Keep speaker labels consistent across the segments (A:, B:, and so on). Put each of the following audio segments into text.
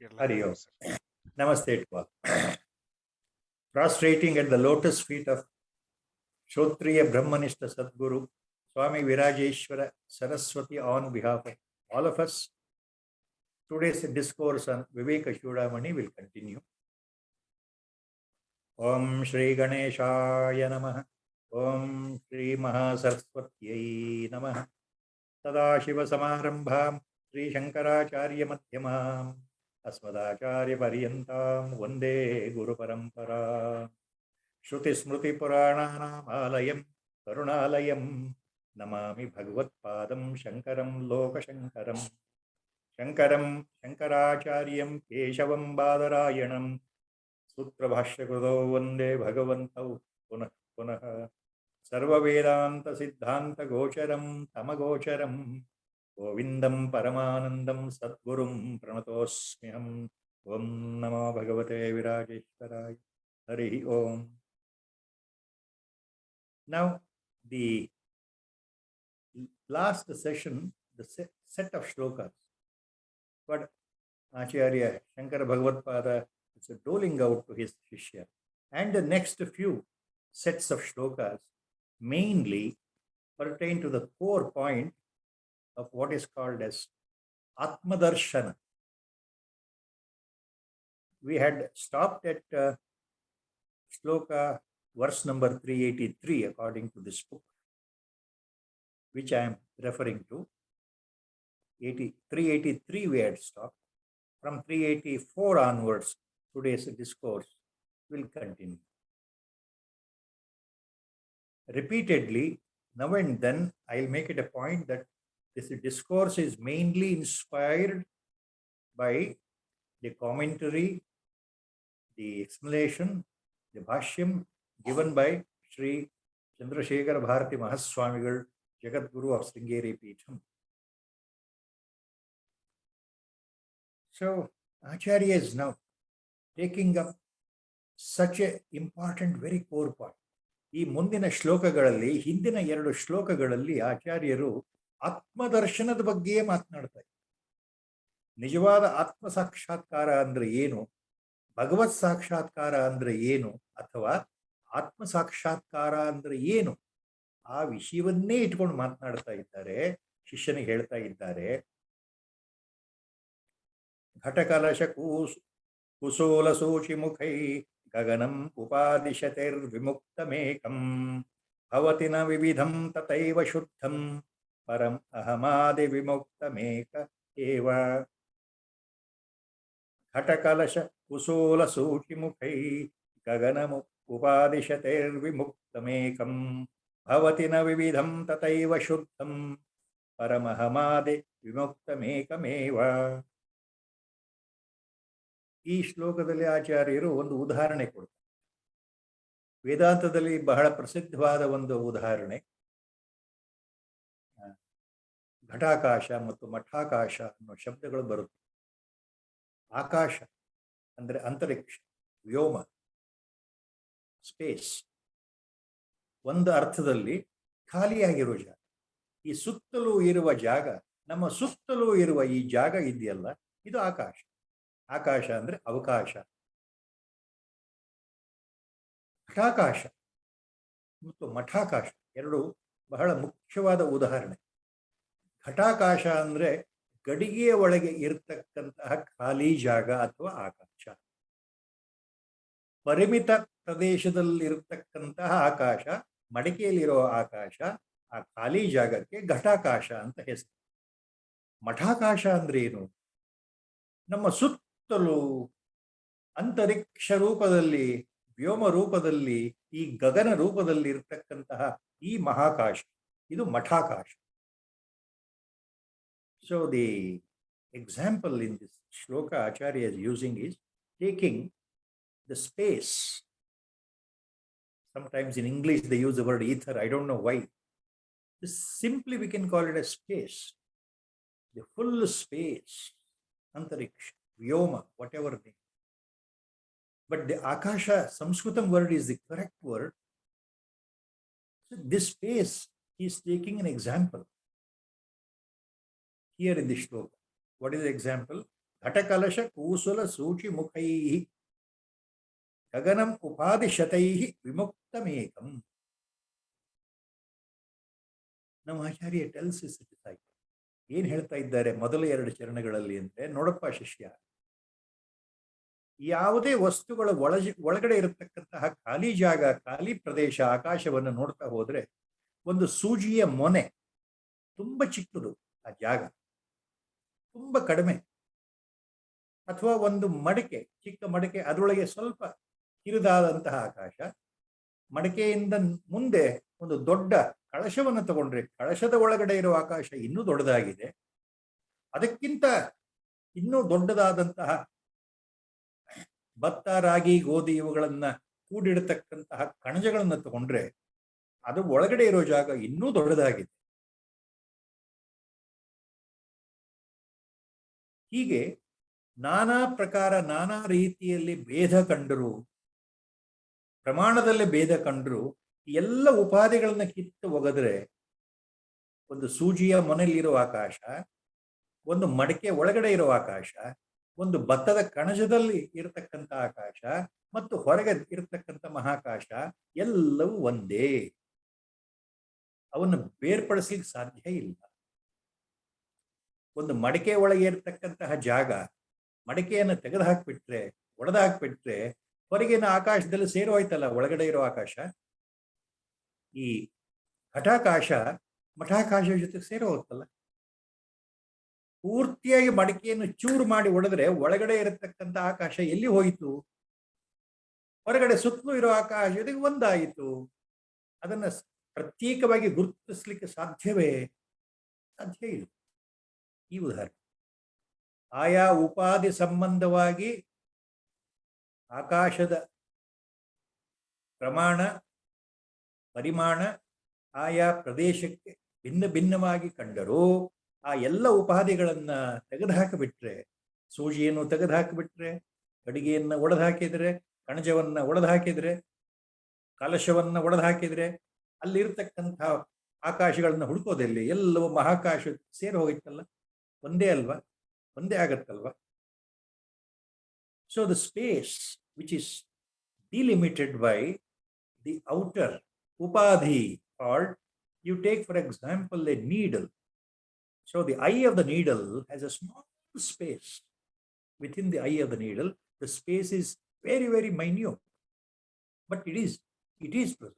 A: Hari Om. Namaste to all. Prostrating at the lotus feet of Shrotriya Brahmanishta Sadguru, Swami Virajeshwara Saraswati on behalf of all of us, today's discourse on Viveka Chudamani will continue. Om Shri Ganeshaya Namaha. Om Shri Mahasaraswatyai Namaha. Sadashiva Samarambham Shri Shankaracharya Madhyamam Asmadacharya Paryantam Vande Guru Parampara. Shruti Smruti Purananam Alayam Karunalayam Namami Bhagavat Padam Shankaram Loka Shankaram Shankaram Shankaracharyam Keshavam Badarayanam Sutra Bhashya Krudo Vande Bhagavantau Punah Punah Sarva Vedanta Siddhanta Gocharam Tamagocharam Govindam Paramanandam Sadgurum Pranatosmiham Om Namo Bhagavate Virajeshwaraya Hari Om. Now, the last session, the set of shlokas, what Acharya Shankara Bhagavatpada is doling out to his Shishya, and the next few sets of shlokas mainly pertain to the core point of what is called as Atmadarshana. We had stopped at shloka verse number 383 according to this book, which I am referring to. 383 we had stopped. From 384 onwards, today's discourse will continue. Repeatedly, now and then, I'll make it a point that this discourse is mainly inspired by the commentary, the explanation, the bhashyam given by Sri Chandrasekhara Bharati Mahaswamigal, Jagat Guru of Sringeri Peetham. So, Acharya is now taking up such an important, very core point. ಈ ಮುಂದಿನ ಶ್ಲೋಕಗಳಲ್ಲಿ, ಹಿಂದಿನ 2 ಶ್ಲೋಕಗಳಲ್ಲಿ ಆಚಾರ್ಯರು ಆತ್ಮದರ್ಶನದ ಬಗ್ಗೆ ಮಾತನಾಡ್ತಾರೆ. ನಿಜವಾದ ಆತ್ಮ ಸಾಕ್ಷಾತ್ಕಾರ ಅಂದ್ರೆ ಏನು, ಭಗವತ್ ಸಾಕ್ಷಾತ್ಕಾರ ಅಂದ್ರೆ ಏನು, ಅಥವಾ ಆತ್ಮ ಸಾಕ್ಷಾತ್ಕಾರ ಅಂದ್ರೆ ಏನು, ಆ ವಿಷಯವನ್ನೇ ಇಟ್ಕೊಂಡು ಮಾತನಾಡ್ತಾ ಇದ್ದಾರೆ. ಶಿಷ್ಯನಿಗೆ ಹೇಳ್ತಾ ಇದ್ದಾರೆ, ಘಟಕಲಶ ಕುಸೋಲ ಸೂಚಿ ಮುಖೈ ಗಗನಂ ಉಪಾದಿಶತೈರ್ವಿಮುಕ್ತಮೇಕಂ ಭವತಿ ನ ವಿವಿಧಂ ತಥೈವ ಶುದ್ಧಂ ಪರಂ ಅಹಮಾದಿ ವಿಮುಕ್ತಮೇಕ ಏವ. ಘಟಕಲಶ ಕುಸೋಲ ಸೂಚಿ ಮುಖೈ ಗಗನಂ ಉಪಾದಿಶತೈರ್ವಿಮುಕ್ತಮೇಕಂ ಭವತಿ ನ ವಿವಿಧಂ ತಥೈವ ಶುದ್ಧಂ ಪರಮಹಮಾದಿ ವಿಮುಕ್ತಮೇಕಮೇವ. ಈ ಶ್ಲೋಕದಲ್ಲಿ ಆಚಾರ್ಯರು ಒಂದು ಉದಾಹರಣೆ ಕೊಡ್ತಾರೆ. ವೇದಾಂತದಲ್ಲಿ ಬಹಳ ಪ್ರಸಿದ್ಧವಾದ ಒಂದು ಉದಾಹರಣೆ, ಘಟಾಕಾಶ ಮತ್ತು ಮಠಾಕಾಶ ಅನ್ನೋ ಶಬ್ದಗಳು ಬರುತ್ತೆ. ಆಕಾಶ ಅಂದ್ರೆ ಅಂತರಿಕ್ಷ, ವ್ಯೋಮ, ಸ್ಪೇಸ್. ಒಂದು ಅರ್ಥದಲ್ಲಿ ಖಾಲಿಯಾಗಿರೋ ಜಾಗ. ಈ ಸುತ್ತಲೂ ಇರುವ ಜಾಗ, ನಮ್ಮ ಸುತ್ತಲೂ ಇರುವ ಈ ಜಾಗ ಇದೆಯಲ್ಲ, ಇದು ಆಕಾಶ. ಆಕಾಶ ಅಂದ್ರೆ ಅವಕಾಶ. ಘಟಾಕಾಶ ಮತ್ತು ಮಠಾಕಾಶ ಎರಡು ಬಹಳ ಮುಖ್ಯವಾದ ಉದಾಹರಣೆ. ಘಟಾಕಾಶ ಅಂದ್ರೆ ಗಡಿಗೆಯ ಒಳಗೆ ಇರತಕ್ಕಂತಹ ಖಾಲಿ ಜಾಗ ಅಥವಾ ಆಕಾಶ. ಪರಿಮಿತ ಪ್ರದೇಶದಲ್ಲಿರತಕ್ಕಂತಹ ಆಕಾಶ, ಮಡಿಕೆಯಲ್ಲಿರೋ ಆಕಾಶ, ಆ ಖಾಲಿ ಜಾಗಕ್ಕೆ ಘಟಾಕಾಶ ಅಂತ ಹೆಸರು. ಮಠಾಕಾಶ ಅಂದ್ರೆ ಏನು? ನಮ್ಮ ಸುತ್ತಲೂ ಅಂತರಿಕ್ಷ ರೂಪದಲ್ಲಿ, ವ್ಯೋಮ ರೂಪದಲ್ಲಿ, ಈ ಗಗನ ರೂಪದಲ್ಲಿ ಇರತಕ್ಕಂತಹ ಈ ಮಹಾಕಾಶ, ಇದು ಮಠಾಕಾಶ. So the example in this shloka Acharya is using is taking the space. Sometimes in English they use the word ether. I don't know why. Simply we can call it a space. The full space. Antariksha, Vyoma, whatever name. But the Akasha, Sanskritam word is the correct word. So this space, he is taking an example here in the shloka. What is the example? ಘಟಕಲಶ ಕೂಸುಲ ಸೂಚಿ ಮುಖೈ ಗಗನಂ ಉಪಾದಿಶತೈ ವಿಮುಕ್ತಮೇಕಂ. ನಮ್ಮ ಆಚಾರ್ಯ tells it. ಏನ್ ಹೇಳ್ತಾ ಇದ್ದಾರೆ ಮೊದಲ 2 ಚರಣಗಳಲ್ಲಿ ಅಂದ್ರೆ, ನೋಡಪ್ಪ ಶಿಷ್ಯ, ಯಾವುದೇ ವಸ್ತುಗಳ ಒಳಗಡೆ ಇರತಕ್ಕಂತಹ ಖಾಲಿ ಜಾಗ, ಖಾಲಿ ಪ್ರದೇಶ, ಆಕಾಶವನ್ನು ನೋಡ್ತಾ ಹೋದ್ರೆ ಒಂದು ಸೂಜಿಯ ಮೊನೆ ತುಂಬಾ ಚಿಕ್ಕದು, ಆ ಜಾಗ ತುಂಬಾ ಕಡಿಮೆ. ಅಥವಾ ಒಂದು ಮಡಿಕೆ, ಚಿಕ್ಕ ಮಡಿಕೆ, ಅದರೊಳಗೆ ಸ್ವಲ್ಪ ಕಿರಿದಾದಂತಹ ಆಕಾಶ. ಮಡಿಕೆಯಿಂದ ಮುಂದೆ ಒಂದು ದೊಡ್ಡ ಕಳಶವನ್ನು ತಗೊಂಡ್ರೆ ಕಳಶದ ಒಳಗಡೆ ಇರುವ ಆಕಾಶ ಇನ್ನೂ ದೊಡ್ಡದಾಗಿದೆ. ಅದಕ್ಕಿಂತ ಇನ್ನೂ ದೊಡ್ಡದಾದಂತಹ ಭತ್ತ, ರಾಗಿ, ಗೋಧಿ ಇವುಗಳನ್ನ ಕೂಡಿಡತಕ್ಕಂತಹ ಕಣಜಗಳನ್ನು ತಗೊಂಡ್ರೆ ಅದು ಒಳಗಡೆ ಇರೋ ಜಾಗ ಇನ್ನೂ ದೊಡ್ಡದಾಗಿದೆ. ಹೀಗೆ ನಾನಾ ಪ್ರಕಾರ, ನಾನಾ ರೀತಿಯಲ್ಲಿ ಭೇದ ಕಂಡರು, ಪ್ರಮಾಣದಲ್ಲಿ ಭೇದ ಕಂಡರು, ಎಲ್ಲ ಉಪಾಧಿಗಳನ್ನ ಕಿತ್ತು ಒಗೆದ್ರೆ ಒಂದು ಸೂಜಿಯ ಮೊನೆಯಲ್ಲಿರೋ ಆಕಾಶ, ಒಂದು ಮಡಿಕೆ ಒಳಗಡೆ ಇರೋ ಆಕಾಶ, ಒಂದು ಭತ್ತದ ಕಣಜದಲ್ಲಿ ಇರತಕ್ಕಂಥ ಆಕಾಶ ಮತ್ತು ಹೊರಗೆ ಇರತಕ್ಕಂಥ ಮಹಾಕಾಶ ಎಲ್ಲವೂ ಒಂದೇ. ಅವನ್ನು ಬೇರ್ಪಡಿಸ್ಲಿಕ್ಕೆ ಸಾಧ್ಯ ಇಲ್ಲ. ಒಂದು ಮಡಿಕೆ ಒಳಗೆ ಇರತಕ್ಕಂತಹ ಜಾಗ, ಮಡಿಕೆಯನ್ನು ತೆಗೆದು ಹಾಕ್ಬಿಟ್ರೆ, ಒಡೆದು ಹಾಕ್ಬಿಟ್ರೆ ಹೊರಗಿನ ಆಕಾಶದಲ್ಲಿ ಸೇರೋಯ್ತಲ್ಲ ಒಳಗಡೆ ಇರೋ ಆಕಾಶ. ಈ ಘಟಾಕಾಶ ಮಠಾಕಾಶ ಜೊತೆ ಸೇರೋ ಹೋಗ್ತಲ್ಲ. ಪೂರ್ತಿಯಾಗಿ ಮಡಿಕೆಯನ್ನು ಚೂರು ಮಾಡಿ ಒಡೆದ್ರೆ ಒಳಗಡೆ ಇರತಕ್ಕಂಥ ಆಕಾಶ ಎಲ್ಲಿ ಹೋಯಿತು? ಹೊರಗಡೆ ಸುತ್ತಲೂ ಇರೋ ಆಕಾಶ ಜೊತೆಗೆ ಒಂದಾಯಿತು. ಅದನ್ನ ಪ್ರತ್ಯೇಕವಾಗಿ ಗುರುತಿಸ್ಲಿಕ್ಕೆ ಸಾಧ್ಯವೇ? ಸಾಧ್ಯ ಇಲ್ಲ. ಈ ಉದಾಹರಣೆ ಆಯಾ ಉಪಾಧಿ ಸಂಬಂಧವಾಗಿ ಆಕಾಶದ ಪ್ರಮಾಣ, ಪರಿಮಾಣ ಆಯಾ ಪ್ರದೇಶಕ್ಕೆ ಭಿನ್ನ ಭಿನ್ನವಾಗಿ ಕಂಡರೂ ಆ ಎಲ್ಲ ಉಪಾಧಿಗಳನ್ನ ತೆಗೆದುಹಾಕಿಬಿಟ್ರೆ, ಸೂಜಿಯನ್ನು ತೆಗೆದುಹಾಕಿಬಿಟ್ರೆ, ಕಡಿಗೆಯನ್ನು ಒಡೆದು ಹಾಕಿದ್ರೆ, ಕಣಜವನ್ನ ಒಡೆದು ಹಾಕಿದ್ರೆ, ಕಲಶವನ್ನ ಒಡೆದು ಹಾಕಿದ್ರೆ, ಅಲ್ಲಿರ್ತಕ್ಕಂಥ ಆಕಾಶಗಳನ್ನ ಹುಡುಕೋದಲ್ಲಿ ಎಲ್ಲವೂ ಮಹಾಕಾಶ ಸೇರಿ ಹೋಗಿತ್ತಲ್ಲ. ಒಂದೇ ಅಲ್ವಾ? ಒಂದೇ ಆಗತ್ತಲ್ವಾ? So the space which is delimited by the outer upadhi, or you take for example a needle. So the eye of the needle has a small space. Within the eye of the needle, the space is very, very minute, but it is present.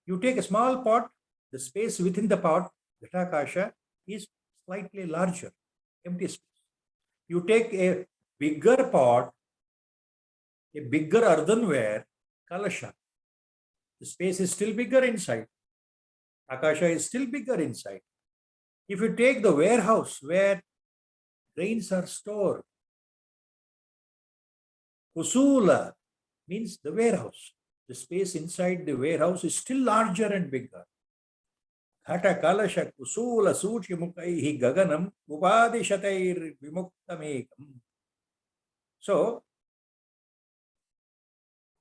A: You take a small pot, the space within the pot, Ghatakasha, is slightly larger, empty space. You take a bigger pot, a bigger earthenware, Kalasha, the space is still bigger inside. Akasha is still bigger inside. If you take the warehouse where grains are stored, Kusula means the warehouse. The space inside the warehouse is still larger and bigger. Ghata kalasha kusula suchi mukaihi gaganam upadishatair vimuktamekam. So,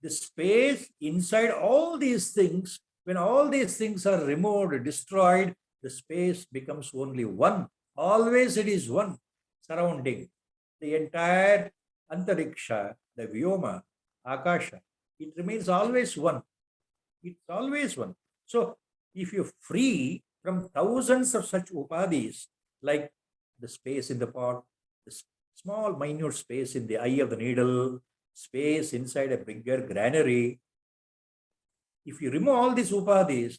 A: the space inside all these things, when all these things are removed, destroyed, the space becomes only one. Always it is one, surrounding the entire antariksha, the vyoma, akasha. It remains always one. It's always one. So, if you free from thousands of such upadhis, like the space in the pot, the small minute space in the eye of the needle, space inside a bigger granary, if you remove all these upadhis,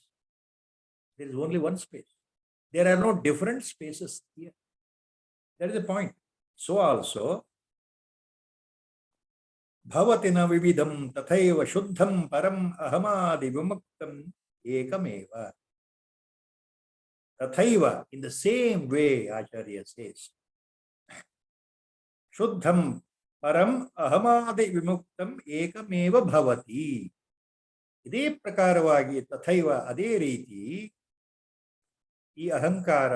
A: there is only one space. There are no different spaces here. That is the point. So also, Bhavatina vividam tathaiva shuddham param ahamadi vimuktam ekameva. Tathaiva, in the same way, Acharya says, Shuddham param ahamadi vimuktam ekameva bhavati. ಇದೇ ಪ್ರಕಾರವಾಗಿ ತಥೈವ, ಅದೇ ರೀತಿ ಈ ಅಹಂಕಾರ,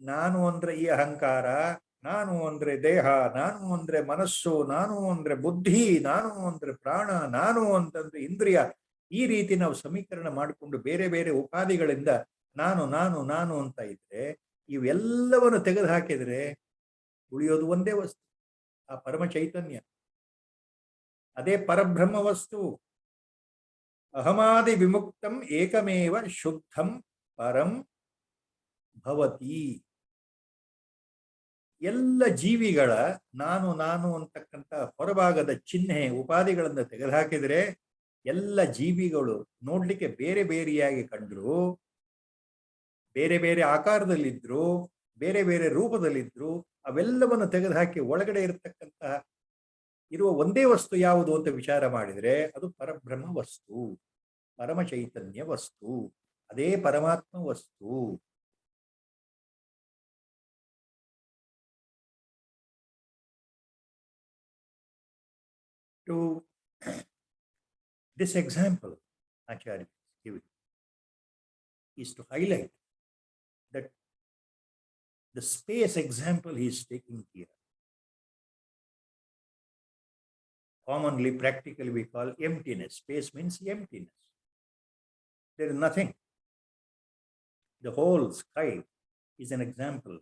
A: ನಾನು ಅಂದ್ರೆ ಈ ಅಹಂಕಾರ, ನಾನು ಅಂದ್ರೆ ದೇಹ, ನಾನು ಅಂದ್ರೆ ಮನಸ್ಸು, ನಾನು ಅಂದ್ರೆ ಬುದ್ಧಿ, ನಾನು ಅಂದ್ರೆ ಪ್ರಾಣ, ನಾನು ಅಂತಂದ್ರೆ ಇಂದ್ರಿಯ, ಈ ರೀತಿ ನಾವು ಸಮೀಕರಣ ಮಾಡಿಕೊಂಡು ಬೇರೆ ಬೇರೆ ಉಪಾಧಿಗಳಿಂದ ನಾನು ನಾನು ನಾನು ಅಂತ ಇದ್ರೆ, ಇವೆಲ್ಲವನ್ನು ತೆಗೆದು ಹಾಕಿದ್ರೆ ಉಳಿಯೋದು ಒಂದೇ ವಸ್ತು, ಆ ಪರಮ ಚೈತನ್ಯ. ಅದೇ ಪರಬ್ರಹ್ಮ ವಸ್ತು. ಅಹಮಾದಿ ವಿಮುಕ್ತಂ ಏಕಮೇವ ಶುದ್ಧಂ ಪರಂ ಭವತಿ. ಎಲ್ಲ ಜೀವಿಗಳ ನಾನು ನಾನು ಅಂತಕ್ಕಂಥ ಹೊರಭಾಗದ ಚಿಹ್ನೆ ಉಪಾಧಿಗಳನ್ನು ತೆಗೆದುಹಾಕಿದರೆ ಎಲ್ಲ ಜೀವಿಗಳು ನೋಡ್ಲಿಕ್ಕೆ ಬೇರೆ ಬೇರೆಯಾಗಿ ಕಂಡ್ರು, ಬೇರೆ ಬೇರೆ ಆಕಾರದಲ್ಲಿದ್ರು, ಬೇರೆ ಬೇರೆ ರೂಪದಲ್ಲಿದ್ರು, ಅವೆಲ್ಲವನ್ನು ತೆಗೆದುಹಾಕಿ ಒಳಗಡೆ ಇರತಕ್ಕಂತಹ ಇರುವ ಒಂದೇ ವಸ್ತು ಯಾವುದು ಅಂತ ವಿಚಾರ ಮಾಡಿದರೆ ಅದು ಪರಬ್ರಹ್ಮ ವಸ್ತು, ಪರಮ ಚೈತನ್ಯ ವಸ್ತು, ಅದೇ ಪರಮಾತ್ಮ ವಸ್ತು. To this example, Acharya is to highlight that the space example he is taking here, commonly, practically we call emptiness. Space means emptiness. There is nothing. The whole sky is an example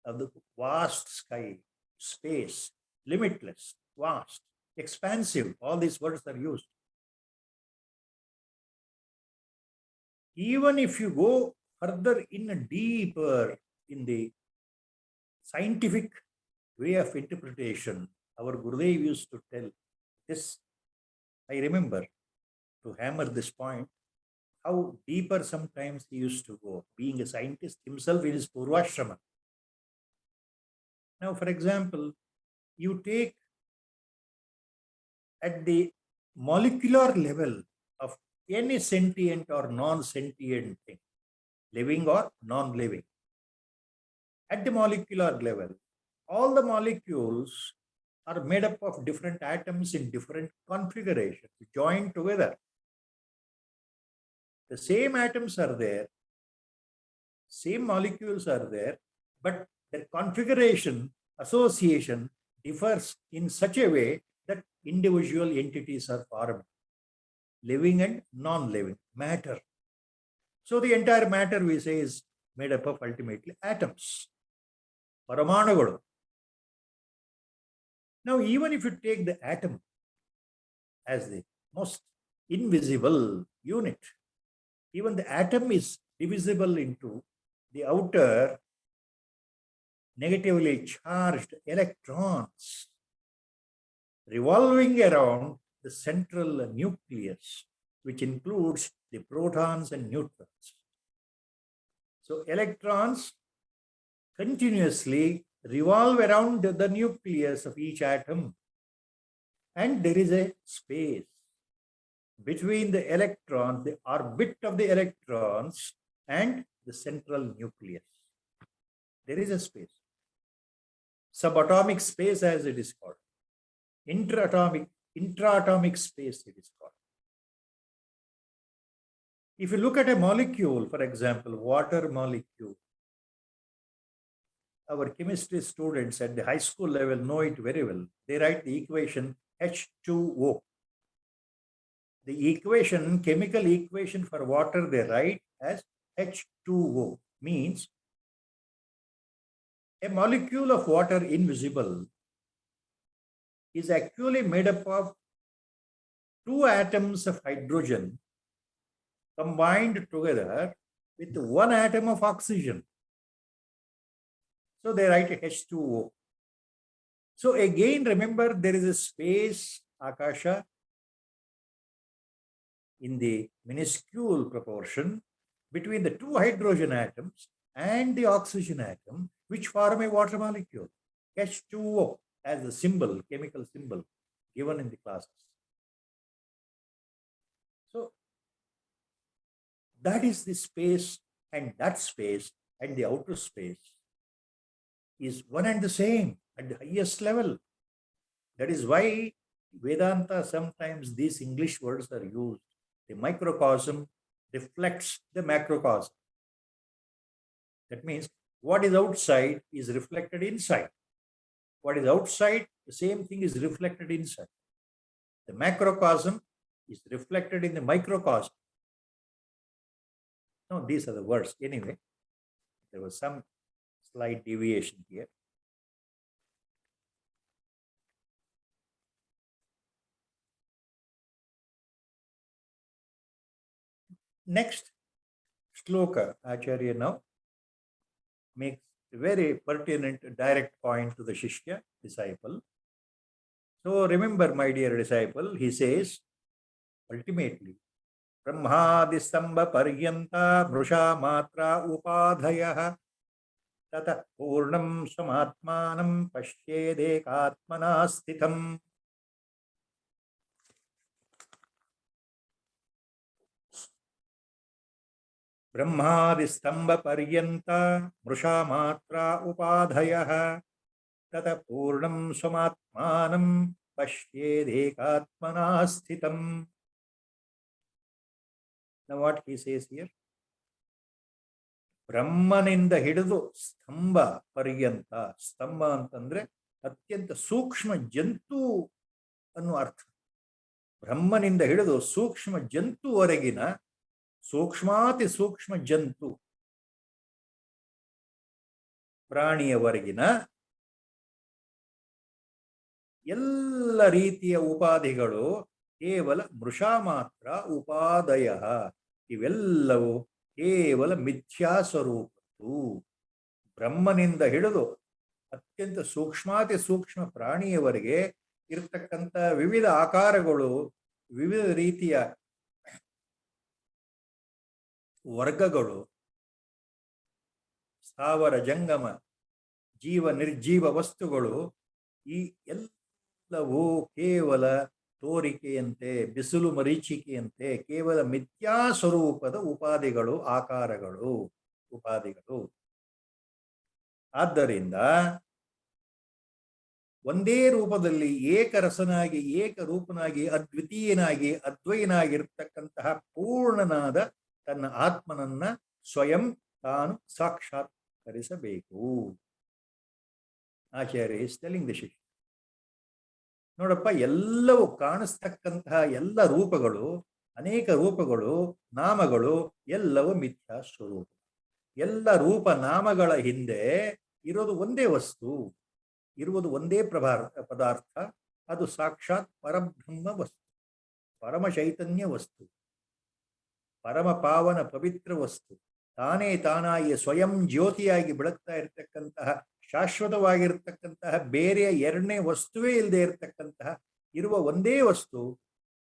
A: of the vast sky, space, limitless, vast, expansive. All these words are used. Even if you go further in deeper in the scientific way of interpretation, our Gurudev used to tell this. I remember, to hammer this point, how deeper sometimes he used to go, being a scientist himself in his Purvashrama. Now, for example, you take at the molecular level of any sentient or non-sentient thing, living or non-living. At the molecular level, all the molecules are made up of different atoms in different configurations, joined together. The same atoms are there, same molecules are there, but their configuration, association differs in such a way that individual entities are formed, living and non-living, matter. So the entire matter, we say, is made up of ultimately atoms, paramanagalu. Now, even if you take the atom as the most invisible unit, even the atom is divisible into the outer negatively charged electrons revolving around the central nucleus, which includes the protons and neutrons. So electrons continuously revolve around the nucleus of each atom, and there is a space between the electrons, the orbit of the electrons, and the central nucleus. There is a space. Subatomic space, as it is called. Intraatomic space, it is called. If you look at a molecule, for example, water molecule, our chemistry students at the high school level know it very well. They write the equation H2O. The equation, chemical equation for water, they write as H2O, means a molecule of water, invisible, is actually made up of two atoms of hydrogen combined together with one atom of oxygen. So they write H2O. So again, remember, there is a space, Akasha, in the minuscule proportion between the two hydrogen atoms and the oxygen atom, which form a water molecule, H2O, as the symbol, chemical symbol given in the classes. So that is the space, and that space and the outer space is one and the same at the highest level. That is why Vedanta, sometimes these English words are used. The microcosm reflects the macrocosm. That means what is outside is reflected inside. What is outside, the same thing is reflected inside. The macrocosm is reflected in the microcosm. No, these are the words. Anyway, there was some slight deviation here. Next shloka, Acharya now makes a very pertinent direct point to the Shishya, disciple. So remember, my dear disciple, he says, ultimately, Brahmadistamba paryanta mrusha matra upadhayah tata purnam samatmanam pashyedekatmana sthitam. ब्रह्मादिस्तंभ पर्यंत मृषा मात्रा उपाधयः तत पूर्णं स्वमात्मानं पश्येदेकात्मना स्थितम्. Now what he says here, ಬ್ರಹ್ಮನಿಂದ ಹಿಡಿದು ಸ್ತಂಭ ಪರ್ಯಂತ, ಸ್ತಂಭ ಅಂತಂದ್ರೆ ಅತ್ಯಂತ ಸೂಕ್ಷ್ಮ ಜಂತು ಅನ್ನೋ ಅರ್ಥ. ಬ್ರಹ್ಮನಿಂದ ಹಿಡಿದು ಸೂಕ್ಷ್ಮ ಜಂತುವರೆಗಿನ, ಸೂಕ್ಷ್ಮಾತಿ ಸೂಕ್ಷ್ಮ ಜಂತು ಪ್ರಾಣಿಯವರೆಗಿನ ಎಲ್ಲ ರೀತಿಯ ಉಪಾಧಿಗಳು ಕೇವಲ ಮೃಷಾ ಮಾತ್ರ ಉಪಾದಯ, ಇವೆಲ್ಲವೂ ಕೇವಲ ಮಿಥ್ಯಾ ಸ್ವರೂಪದ್ದು. ಬ್ರಹ್ಮನಿಂದ ಹಿಡಿದು ಅತ್ಯಂತ ಸೂಕ್ಷ್ಮಾತಿ ಸೂಕ್ಷ್ಮ ಪ್ರಾಣಿಯವರೆಗೆ ಇರತಕ್ಕಂಥ ವಿವಿಧ ಆಕಾರಗಳು, ವಿವಿಧ ರೀತಿಯ ವರ್ಗಗಳು, ಸ್ಥಾವರ ಜಂಗಮ ಜೀವ ನಿರ್ಜೀವ ವಸ್ತುಗಳು, ಈ ಎಲ್ಲವೂ ಕೇವಲ ತೋರಿಕೆಯಂತೆ, ಬಿಸಿಲು ಮರೀಚಿಕೆಯಂತೆ ಕೇವಲ ಮಿಥ್ಯಾ ಸ್ವರೂಪದ ಉಪಾಧಿಗಳು, ಆಕಾರಗಳು, ಉಪಾಧಿಗಳು. ಆದ್ದರಿಂದ ಒಂದೇ ರೂಪದಲ್ಲಿ ಏಕರಸನಾಗಿ, ಏಕರೂಪನಾಗಿ, ಅದ್ವಿತೀಯನಾಗಿ, ಅದ್ವೈನಾಗಿರ್ತಕ್ಕಂತಹ ಪೂರ್ಣನಾದ ತನ್ನ ಆತ್ಮನನ್ನ ಸ್ವಯಂ ತಾನು ಸಾಕ್ಷಾತ್ಕರಿಸಬೇಕು. ಆಚಾರ್ಯ ಇಸ್ ಟೆಲ್ಲಿಂಗ್ ದಿ ಶಿಷ್ಯ, ನೋಡಪ್ಪ, ಎಲ್ಲವೂ ಕಾಣಿಸ್ತಕ್ಕಂತಹ ಎಲ್ಲ ರೂಪಗಳು, ಅನೇಕ ರೂಪಗಳು, ನಾಮಗಳು ಎಲ್ಲವೂ ಮಿಥ್ಯಾ ಸ್ವರೂಪ. ಎಲ್ಲ ರೂಪ ನಾಮಗಳ ಹಿಂದೆ ಇರೋದು ಒಂದೇ ವಸ್ತು, ಇರುವುದು ಒಂದೇ ಪದಾರ್ಥ, ಅದು ಸಾಕ್ಷಾತ್ ಪರಬ್ರಹ್ಮ ವಸ್ತು, ಪರಮ ಚೈತನ್ಯ ವಸ್ತು, ಪರಮ ಪಾವನ ಪವಿತ್ರ ವಸ್ತು, ತಾನೇ ತಾನಾಗಿ ಸ್ವಯಂ ಜ್ಯೋತಿಯಾಗಿ ಬೆಳಗ್ತಾ ಇರತಕ್ಕಂತಹ, ಶಾಶ್ವತವಾಗಿರ್ತಕ್ಕಂತಹ ಬೇರೆಯ ಎರಡನೇ ವಸ್ತುವೇ ಇಲ್ಲದೆ ಇರತಕ್ಕಂತಹ ಇರುವ ಒಂದೇ ವಸ್ತು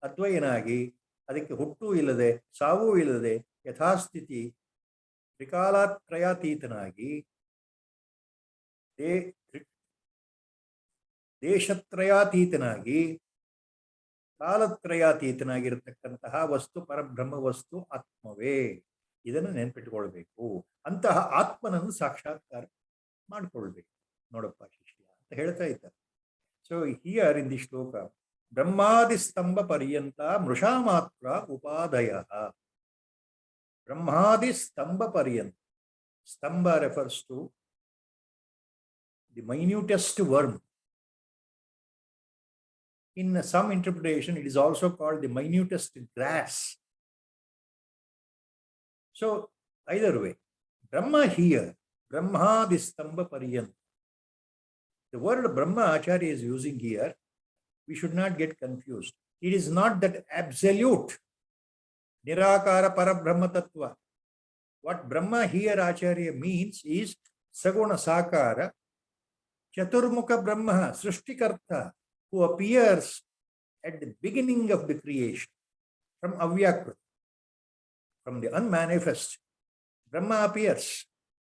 A: ಅದ್ವಯನಾಗಿ, ಅದಕ್ಕೆ ಹುಟ್ಟು ಇಲ್ಲದೆ ಸಾವೂ ಇಲ್ಲದೆ ಯಥಾಸ್ಥಿತಿ ತ್ರಿಕಾಲತ್ರಯಾತೀತನಾಗಿ, ದೇಶತ್ರಯಾತೀತನಾಗಿ, ಕಾಲತ್ರಯಾತೀತನಾಗಿರತಕ್ಕಂತಹ ವಸ್ತು ಪರಬ್ರಹ್ಮ ವಸ್ತು ಆತ್ಮವೇ. ಇದನ್ನು ನೆನ್ಪಿಟ್ಕೊಳ್ಬೇಕು. ಅಂತಹ ಆತ್ಮನನ್ನು ಸಾಕ್ಷಾತ್ಕಾರ ಮಾಡ್ಕೊಳ್ಬೇಕು. ನೋಡಪ್ಪ ಶಿಷ್ಯ ಅಂತ ಹೇಳ್ತಾ ಇದ್ದಾರೆ. ಸೊ ಹಿಯರ್ ಇನ್ ದಿ ಶ್ಲೋಕ, ಬ್ರಹ್ಮಾದಿ ಸ್ತಂಭ ಪರ್ಯಂತ ಮೃಷಾ ಮಾತ್ರ ಉಪಾದಯ. ಬ್ರಹ್ಮಾದಿ ಸ್ತಂಭ ಪರ್ಯಂತ, ಸ್ತಂಭ refers to the minutest worm. In some interpretation, it is also called the minutest grass. So either way, Brahma here, Brahmadi Stambha Paryanta. The word Brahma Acharya is using here, we should not get confused. It is not that absolute Nirakara Parabrahma Tattva. What Brahma here Acharya means is Saguna Sakara Chaturmukha Brahma, Srishtikarta, who appears at the beginning of the creation from Avyakrit, from the unmanifest. Brahma appears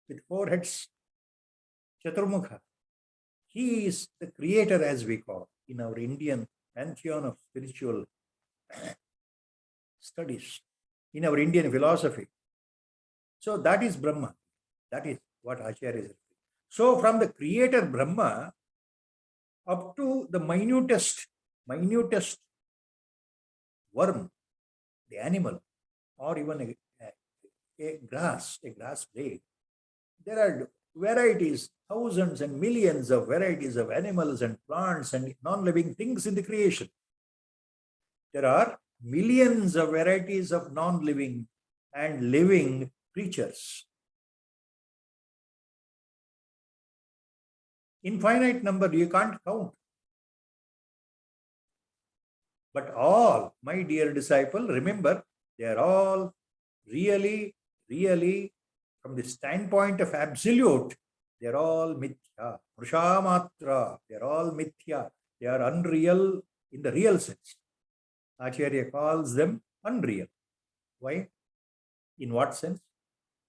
A: with four heads, Chaturmukha. He is the creator, as we call in our Indian pantheon of spiritual studies, in our Indian philosophy. So that is Brahma. That is what Acharya is referring. So from the creator Brahma up to the minutest worm, the animal, or even a grass blade, there are varieties, thousands and millions of varieties of animals and plants and non-living things in the creation. There are millions of varieties of non-living and living creatures. Infinite number, you can't count. But all, my dear disciple, remember, they are all Really, really, from the standpoint of absolute, they're all mithya. Prushamatra, they're all mithya. They are unreal in the real sense. Acharya calls them unreal. Why? In what sense?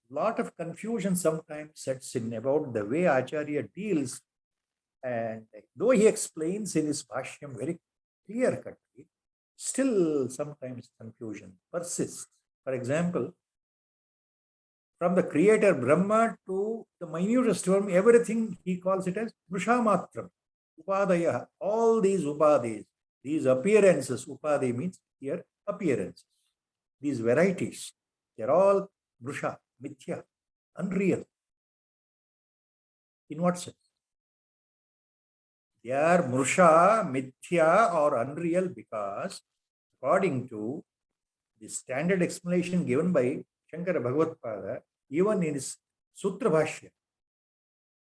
A: Lot of confusion sometimes sets in about the way Acharya deals, and though he explains in his Bhashyam very clear-cutly, still sometimes confusion persists. For example, from the creator Brahma to the minutest form, everything he calls it as Prushamatram, Upadaya, all these Upadis, these appearances, Upadi means here appearances, these varieties, they're all Prusha, Mithya, unreal. In what sense? They are Mrusha, Mithya or unreal because according to the standard explanation given by Shankara Bhagavad-pada, even in his Sutra Bhashya,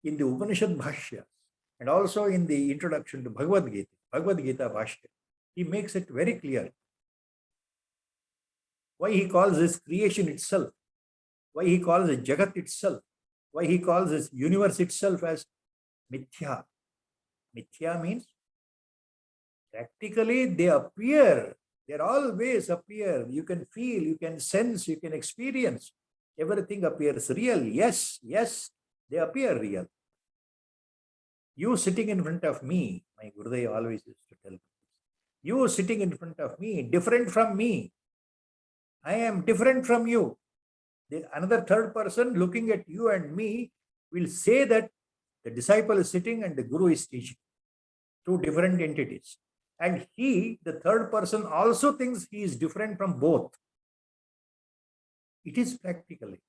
A: in the Upanishad Bhashya, and also in the introduction to Bhagavad Gita Bhashya, he makes it very clear why he calls this creation itself, why he calls it Jagat itself, why he calls this universe itself as Mithya. Mithya means practically they appear, they always appear. You can feel, you can sense, you can experience. Everything appears real. Yes, yes, they appear real. You sitting in front of me, my Gurudev always used to tell me, you sitting in front of me, different from me. I am different from you. Another third person looking at you and me will say that the disciple is sitting and the Guru is teaching. Two different entities. And he, the third person, also thinks he is different from both. It is practically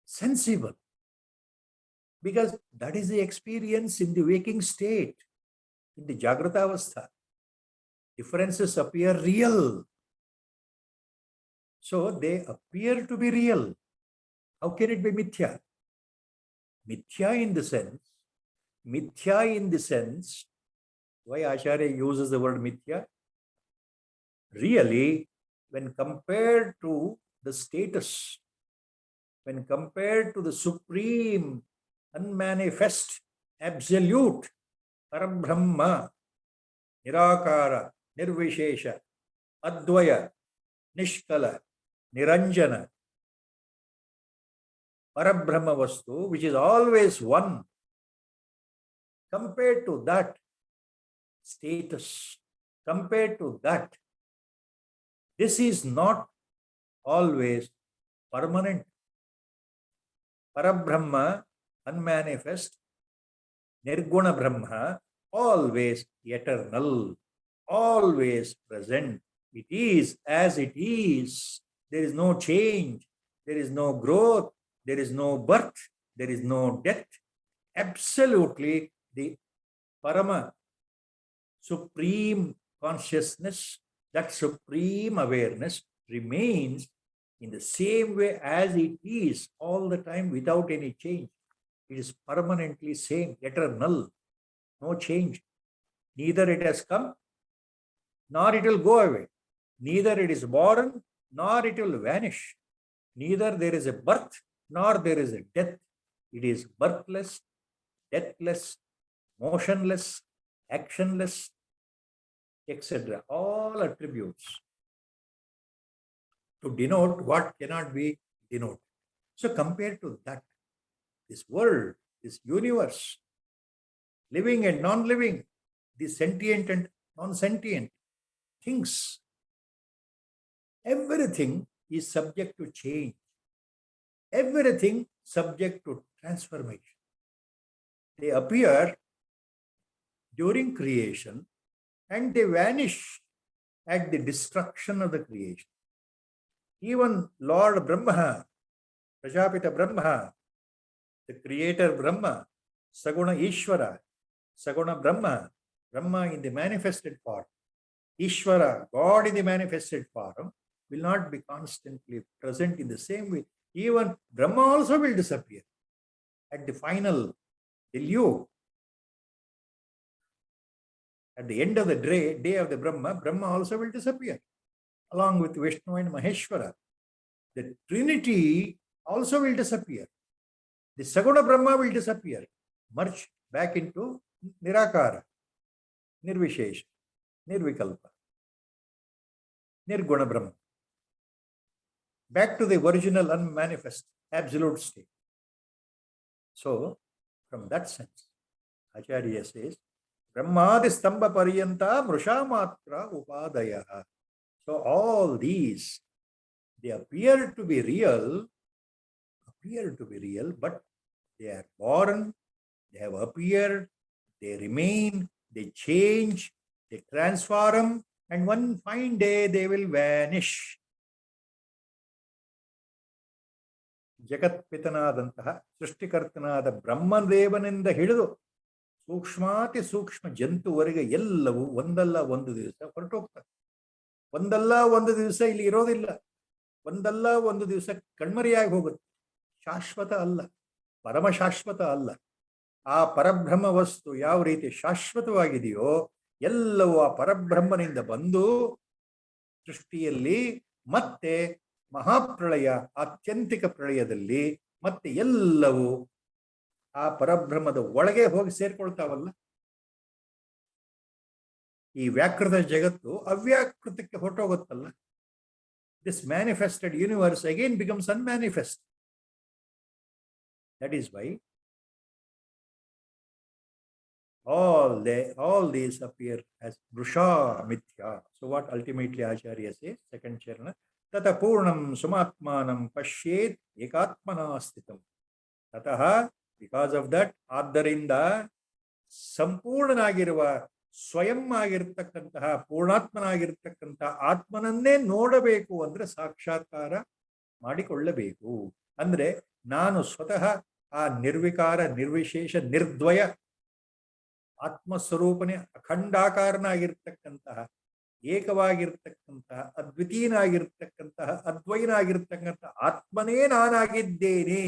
A: sensible. Because that is the experience in the waking state, in the Jagrata Avastha. Differences appear real. So they appear to be real. How can it be mithya? Mithya in the sense, why Acharya uses the word mithya? Really, when compared to the status, when compared to the supreme, unmanifest, absolute, Parabrahma, Nirakara, Nirvishesha, Advaya, Nishkala, Niranjana, Parabrahma Vastu, which is always one, compared to that status, compared to that, this is not always permanent. Parabrahma, unmanifest, Nirguna Brahma, always eternal, always present. It is as it is. There is no change. There is no growth. There is no birth. There is no death. Absolutely, the Parama, supreme consciousness, that supreme awareness remains in the same way as it is all the time without any change. It is permanently same, eternal, no change. Neither it has come, nor it will go away. Neither it is born, nor it will vanish. Neither there is a birth, nor there is a death. It is birthless, deathless, motionless, actionless, etc. All attributes to denote what cannot be denoted. So compared to that, this world, this universe, living and non-living, the sentient and non-sentient things, everything is subject to change. Everything subject to transformation. They appear during creation and they vanish at the destruction of the creation. Even Lord Brahma, Prajapita Brahma, the creator Brahma, Saguna Ishvara, Saguna Brahma, Brahma in the manifested form, Ishvara, God in the manifested form, will not be constantly present in the same way. Even Brahma also will disappear at the final deluge. At the end of the day of the Brahma, Brahma also will disappear along with Vishnu and Maheshwara. the Trinity also will disappear. The Saguna Brahma will disappear, merge back into Nirakara, Nirvishesha, Nirvikalpa, Nirguna Brahma. Back to the original unmanifest absolute state. So, from that sense, Acharya says, Brahmadi Stamba Pariyanta Mrusha Matra Upadaya. So, all these, they appear to be real, but they are born, they have appeared, they remain, they change, they transform, and one fine day they will vanish. ಜಗತ್ಪಿತನಾದಂತಹ ಸೃಷ್ಟಿಕರ್ತನಾದ ಬ್ರಹ್ಮದೇವನಿಂದ ಹಿಡಿದು ಸೂಕ್ಷ್ಮಾತಿ ಸೂಕ್ಷ್ಮ ಜಂತುವರೆಗೆ ಎಲ್ಲವೂ ಒಂದಲ್ಲ ಒಂದು ದಿವಸ ಹೊರಟೋಗ್ತದೆ. ಒಂದಲ್ಲ ಒಂದು ದಿವಸ ಇಲ್ಲಿ ಇರೋದಿಲ್ಲ. ಒಂದಲ್ಲ ಒಂದು ದಿವಸ ಕಣ್ಮರೆಯಾಗಿ ಹೋಗುತ್ತೆ. ಶಾಶ್ವತ ಅಲ್ಲ, ಪರಮಶಾಶ್ವತ ಅಲ್ಲ. ಆ ಪರಬ್ರಹ್ಮ ವಸ್ತು ಯಾವ ರೀತಿ ಶಾಶ್ವತವಾಗಿದೆಯೋ ಎಲ್ಲವೂ ಆ ಪರಬ್ರಹ್ಮನಿಂದ ಬಂದು ಸೃಷ್ಟಿಯಲ್ಲಿ ಮತ್ತೆ ಮಹಾಪ್ರಳಯ, ಆತ್ಯಂತಿಕ ಪ್ರಳಯದಲ್ಲಿ ಮತ್ತೆ ಎಲ್ಲವೂ ಆ ಪರಬ್ರಹ್ಮದ ಒಳಗೆ ಹೋಗಿ ಸೇರ್ಕೊಳ್ತಾವಲ್ಲ. ಈ ವ್ಯಾಕೃತ ಜಗತ್ತು ಅವ್ಯಾಕೃತಕ್ಕೆ ಹೊರಟೋಗುತ್ತಲ್ಲ. This manifested universe again becomes unmanifest. That is why all these appear as Vrusha Mithya. So what ultimately Acharya says, second charana, Tata Purnam Sumatmanam Pashyet Ekatmana Sthitam. Tataha, because of that, ಆದ್ದರಿಂದ ಸಂಪೂರ್ಣನಾಗಿರುವ ಸ್ವಯಂ ಆಗಿರ್ತಕ್ಕಂತಹ ಪೂರ್ಣಾತ್ಮನಾಗಿರ್ತಕ್ಕಂತಹ ಆತ್ಮನನ್ನೇ ನೋಡಬೇಕು ಅಂದ್ರೆ ಸಾಕ್ಷಾತ್ಕಾರ ಮಾಡಿಕೊಳ್ಳಬೇಕು. ಅಂದ್ರೆ ನಾನು ಸ್ವತಃ ಆ ನಿರ್ವಿಕಾರ, ನಿರ್ವಿಶೇಷ, ನಿರ್ದ್ವಯ ಆತ್ಮಸ್ವರೂಪನೇ ಅಖಂಡಾಕಾರನಾಗಿರ್ತಕ್ಕಂತಹ, ಏಕವಾಗಿರ್ತಕ್ಕಂತಹ, ಅದ್ವಿತೀಯನಾಗಿರ್ತಕ್ಕಂತಹ, ಅದ್ವೈನಾಗಿರ್ತಕ್ಕಂತಹ ಆತ್ಮನೇ ನಾನಾಗಿದ್ದೇನೆ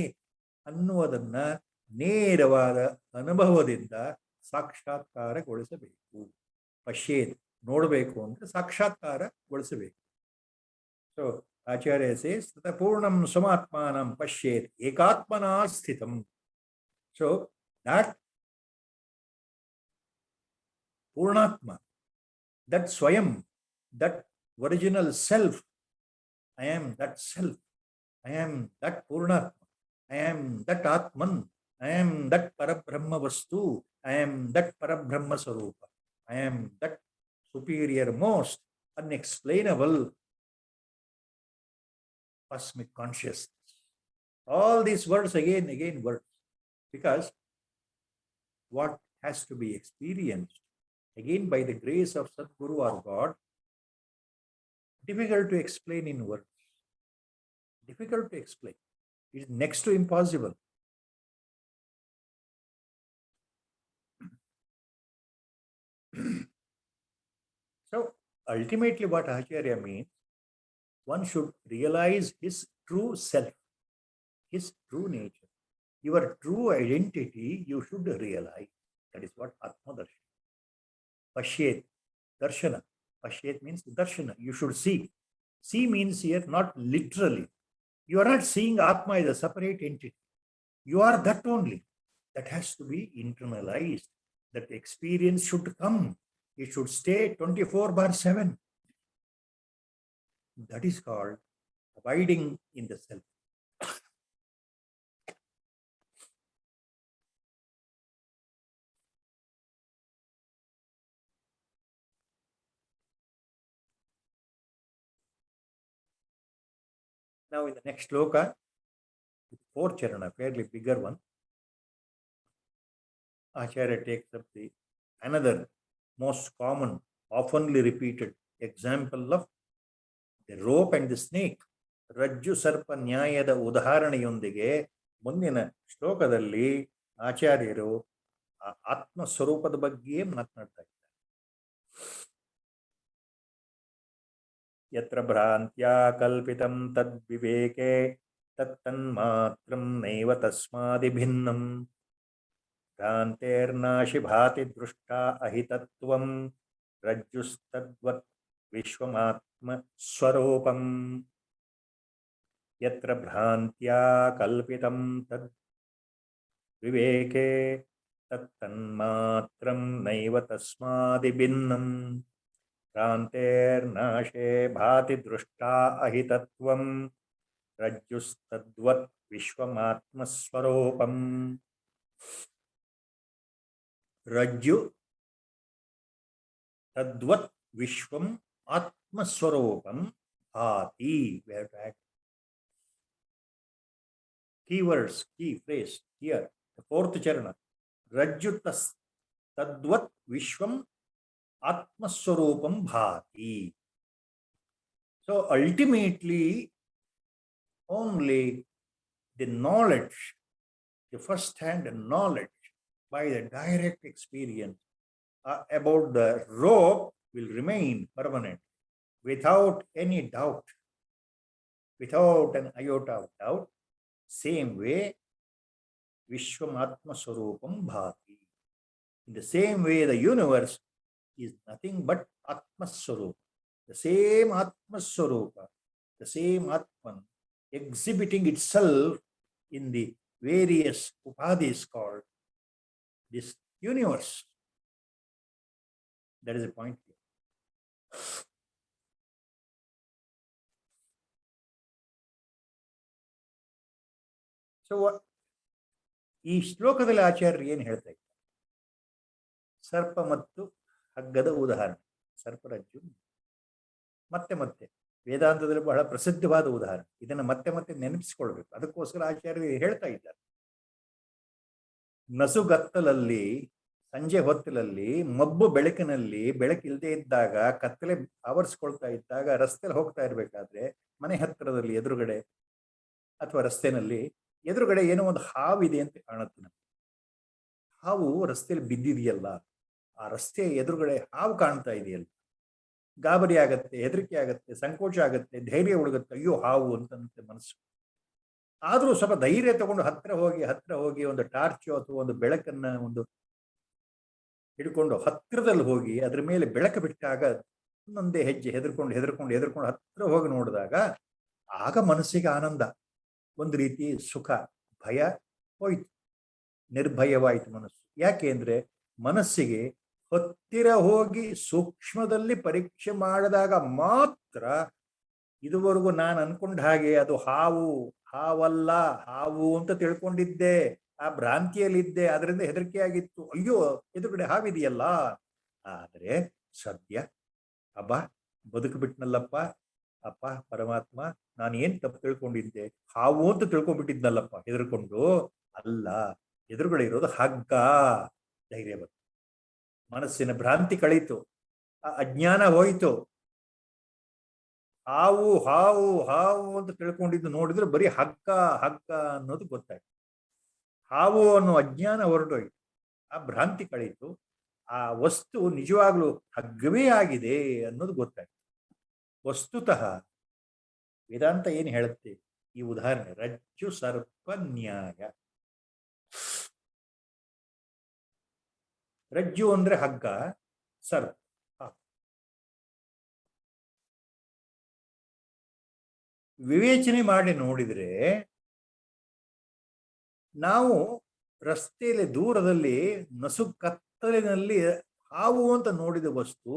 A: ಅನ್ನುವುದನ್ನ ನೇರವಾದ ಅನುಭವದಿಂದ ಸಾಕ್ಷಾತ್ಕಾರಗೊಳಿಸಬೇಕು. ಪಶ್ಯೇತ್, ನೋಡಬೇಕು ಅಂದ್ರೆ ಸಾಕ್ಷಾತ್ಕಾರಗೊಳಿಸಬೇಕು. ಸೊ ಆಚಾರ್ಯ ಸೇಸ್ ತತ ಪೂರ್ಣಂ ಸ್ವಮಾತ್ಮಾನಂ ಪಶ್ಯೇತ್ ಏಕಾತ್ಮನಾ ಸ್ಥಿತಂ. So that Purnatma, that Swayam, that original self, I am that self, I am that Purnatma, I am that Atman, I am that Parabrahma Vastu, I am that Parabrahma Sarupa, I am that superior, most unexplainable cosmic consciousness. All these words again words, because what has to be experienced again by the grace of Sadguru or God, difficult to explain in words. Difficult to explain. It is next to impossible. So ultimately what Acharya means, one should realize his true self, his true nature. Your true identity you should realize. That is what Atma Darshan. Pashyet, darshana. Pashyet means darshana. You should see. See means here not literally. You are not seeing Atma as a separate entity. You are that only. That has to be internalized. That experience should come. It should stay 24/7. That is called abiding in the self. Now in the next sloka, fourth charana, fairly bigger one, Acharya takes up the another most common, oftenly repeated example of the rope and the snake. ರಜ್ಜು ಸರ್ಪ ನ್ಯಾಯದ ಉದಾಹರಣೆಯೊಂದಿಗೆ ಮುಂದಿನ ಶ್ಲೋಕದಲ್ಲಿ ಆಚಾರ್ಯರು ಆ ಆತ್ಮ ಸ್ವರೂಪದ ಬಗ್ಗೆ ಮಾತನಾಡ್ತಾ ಇದ್ದಾರೆ. ಯತ್ರ ಭ್ರಾಂತ್ಯಾ ಕಲ್ಪಿತಂ ತದ್ ವಿವೇಕೆ ತತ್ತನ್ಮಾತ್ರಂ ನೈವ ತಸ್ಮಾದಿ ಭಿನ್ನಂ ಭ್ರಾಂತೇರ್ನಾಶಿ ಭಾತಿ ದೃಷ್ಟಾ ಅಹಿತತ್ವಂ ರಜ್ಜುಸ್ತದ್ವತ್ ವಿಶ್ವಮಾತ್ಮ ಸ್ವರೂಪಂ. ಯತ್ರ ಭ್ರಾಂತ್ಯಾ ಕಲ್ಪಿತಂ ತದ್ ವಿವೇಕೆ ತತ್ತನ್ಮಾತ್ರಂ ನೈವ ತಸ್ಮಾದಿ ಭಿನ್ನಂ ಭ್ರಾಂತೇರ್ನಾಶೇ ಭಾತಿ ದೃಷ್ಟಾ ಅಹಿತತ್ವಂ ರಜ್ಜುಸ್ತದ್ವತ್ ವಿಶ್ವಮಾತ್ಮಸ್ವರೂಪಂ. ರಜ್ಜು ತದ್ವತ್ ವಿಶ್ವಂ ಆತ್ಮಸ್ವರೂಪಂ ಭಾತಿ. Keywords, key phrase here, the fourth charana. Rajju tadvat vishwam atmaswarupam bhati. So ultimately, only the knowledge, the first-hand knowledge by the direct experience about the rope will remain permanent without any doubt, without an iota of doubt. Same way, Vishwam Atma Swarupam Bhati. In the same way, the universe is nothing but Atma Swarupa. The same Atma Swarupa, the same Atman, exhibiting itself in the various upadhis called this universe. That is a point here. So ಈ ಶ್ಲೋಕದಲ್ಲಿ ಆಚಾರ್ಯರು ಏನು ಹೇಳ್ತಾ ಇದ್ದಾರೆ? ಸರ್ಪ ಮತ್ತು ಹಗ್ಗದ ಉದಾಹರಣೆ. ಸರ್ಪರಜ್ಜು ಮತ್ತೆ ಮತ್ತೆ ವೇದಾಂತದಲ್ಲಿ ಬಹಳ ಪ್ರಸಿದ್ಧವಾದ ಉದಾಹರಣೆ. ಇದನ್ನು ಮತ್ತೆ ಮತ್ತೆ ನೆನಪಿಸಿಕೊಳ್ಬೇಕು. ಅದಕ್ಕೋಸ್ಕರ ಆಚಾರ್ಯರು ಹೇಳ್ತಾ ಇದ್ದಾರೆ, ನಸುಗತ್ತಲಲ್ಲಿ, ಸಂಜೆ ಹೊತ್ತಲಲ್ಲಿ, ಮಬ್ಬು ಬೆಳಕಿನಲ್ಲಿ, ಬೆಳಕಿಲ್ಲದೆ ಇದ್ದಾಗ, ಕತ್ತಲೆ ಆವರಿಸ್ಕೊಳ್ತಾ ಇದ್ದಾಗ, ರಸ್ತೆಯಲ್ಲಿ ಹೋಗ್ತಾ ಇರ್ಬೇಕಾದ್ರೆ ಮನೆ ಹತ್ತಿರದಲ್ಲಿ ಎದುರುಗಡೆ ಅಥವಾ ರಸ್ತೆನಲ್ಲಿ ಎದುರುಗಡೆ ಏನೋ ಒಂದು ಹಾವಿದೆ ಅಂತ ಕಾಣುತ್ತೆ ನಮಗೆ. ಹಾವು ರಸ್ತೆಯಲ್ಲಿ ಬಿದ್ದಿದೆಯಲ್ಲ, ಆ ರಸ್ತೆ ಎದುರುಗಡೆ ಹಾವು ಕಾಣ್ತಾ ಇದೆಯಲ್ಲ, ಗಾಬರಿ ಆಗತ್ತೆ, ಹೆದರಿಕೆ ಆಗತ್ತೆ, ಸಂಕೋಚ ಆಗತ್ತೆ, ಧೈರ್ಯ ಉಳಿಗುತ್ತೆ, ಅಯ್ಯೋ ಹಾವು ಅಂತಂತೆ ಮನಸ್ಸು. ಆದ್ರೂ ಸ್ವಲ್ಪ ಧೈರ್ಯ ತಗೊಂಡು ಹತ್ರ ಹೋಗಿ ಒಂದು ಟಾರ್ಚ್ ಅಥವಾ ಒಂದು ಬೆಳಕನ್ನ ಒಂದು ಹಿಡ್ಕೊಂಡು ಹತ್ತಿರದಲ್ಲಿ ಹೋಗಿ ಅದ್ರ ಮೇಲೆ ಬೆಳಕು ಬಿಟ್ಟಾಗ ಒಂದೊಂದೇ ಹೆಜ್ಜೆ ಹೆದರ್ಕೊಂಡು ಹತ್ರ ಹೋಗಿ ನೋಡಿದಾಗ ಆಗ ಮನಸ್ಸಿಗೆ ಆನಂದ, ಒಂದು ರೀತಿ ಸುಖ, ಭಯ ಹೋಯ್ತು, ನಿರ್ಭಯವಾಯಿತು ಮನಸ್ಸು. ಯಾಕೆ ಅಂದ್ರೆ ಮನಸ್ಸಿಗೆ ಹತ್ತಿರ ಹೋಗಿ ಸೂಕ್ಷ್ಮದಲ್ಲಿ ಪರೀಕ್ಷೆ ಮಾಡಿದಾಗ ಮಾತ್ರ ಇದುವರೆಗೂ ನಾನು ಅನ್ಕೊಂಡ ಹಾಗೆ ಅದು ಹಾವಲ್ಲ, ಹಾವು ಅಂತ ತಿಳ್ಕೊಂಡಿದ್ದೆ, ಆ ಭ್ರಾಂತಿಯಲ್ಲಿದ್ದೆ, ಅದರಿಂದ ಹೆದರಿಕೆ ಆಗಿತ್ತು, ಅಯ್ಯೋ ಎದುರುಗಡೆ ಹಾವಿದೆಯಲ್ಲ. ಆದರೆ ಸದ್ಯ ಬದುಕು ಬಿಟ್ನಲ್ಲಪ್ಪ, ಅಪ್ಪ ಪರಮಾತ್ಮ, ನಾನು ಏನ್ ತಪ್ಪು ತಿಳ್ಕೊಂಡಿದ್ದೆ, ಹಾವು ಅಂತ ತಿಳ್ಕೊಂಡ್ಬಿಟ್ಟಿದ್ನಲ್ಲಪ್ಪ ಹೆದರ್ಕೊಂಡು, ಅಲ್ಲ, ಎದುರುಗಡೆ ಇರೋದು ಹಗ್ಗ. ಧೈರ್ಯ ಬಂತು, ಮನಸ್ಸಿನ ಭ್ರಾಂತಿ ಕಳೀತು, ಆ ಅಜ್ಞಾನ ಹೋಯಿತು. ಹಾವು ಹಾವು ಹಾವು ಅಂತ ತಿಳ್ಕೊಂಡಿದ್ದು ನೋಡಿದ್ರೆ ಬರೀ ಹಗ್ಗ ಅನ್ನೋದು ಗೊತ್ತಾಯ್ತು. ಹಾವು ಅನ್ನೋ ಅಜ್ಞಾನ ಹೊರಟೋಯ್ತು, ಆ ಭ್ರಾಂತಿ ಕಳೀತು, ಆ ವಸ್ತು ನಿಜವಾಗ್ಲೂ ಹಗ್ಗವೇ ಆಗಿದೆ ಅನ್ನೋದು ಗೊತ್ತಾಯ್ತು. ವಸ್ತುತಃ ವೇದಾಂತ ಏನು ಹೇಳುತ್ತೆ? ಈ ಉದಾಹರಣೆ ರಜ್ಜು ಸರ್ಪ ನ್ಯಾಯ. ರಜ್ಜು ಅಂದ್ರೆ ಹಗ್ಗ, ಸರ್ಪ. ವಿವೇಚನೆ ಮಾಡಿ ನೋಡಿದ್ರೆ ನಾವು ರಸ್ತೆಯಲ್ಲಿ ದೂರದಲ್ಲಿ ನಸು ಕತ್ತಲಿನಲ್ಲಿ ಹಾವು ಅಂತ ನೋಡಿದ ವಸ್ತು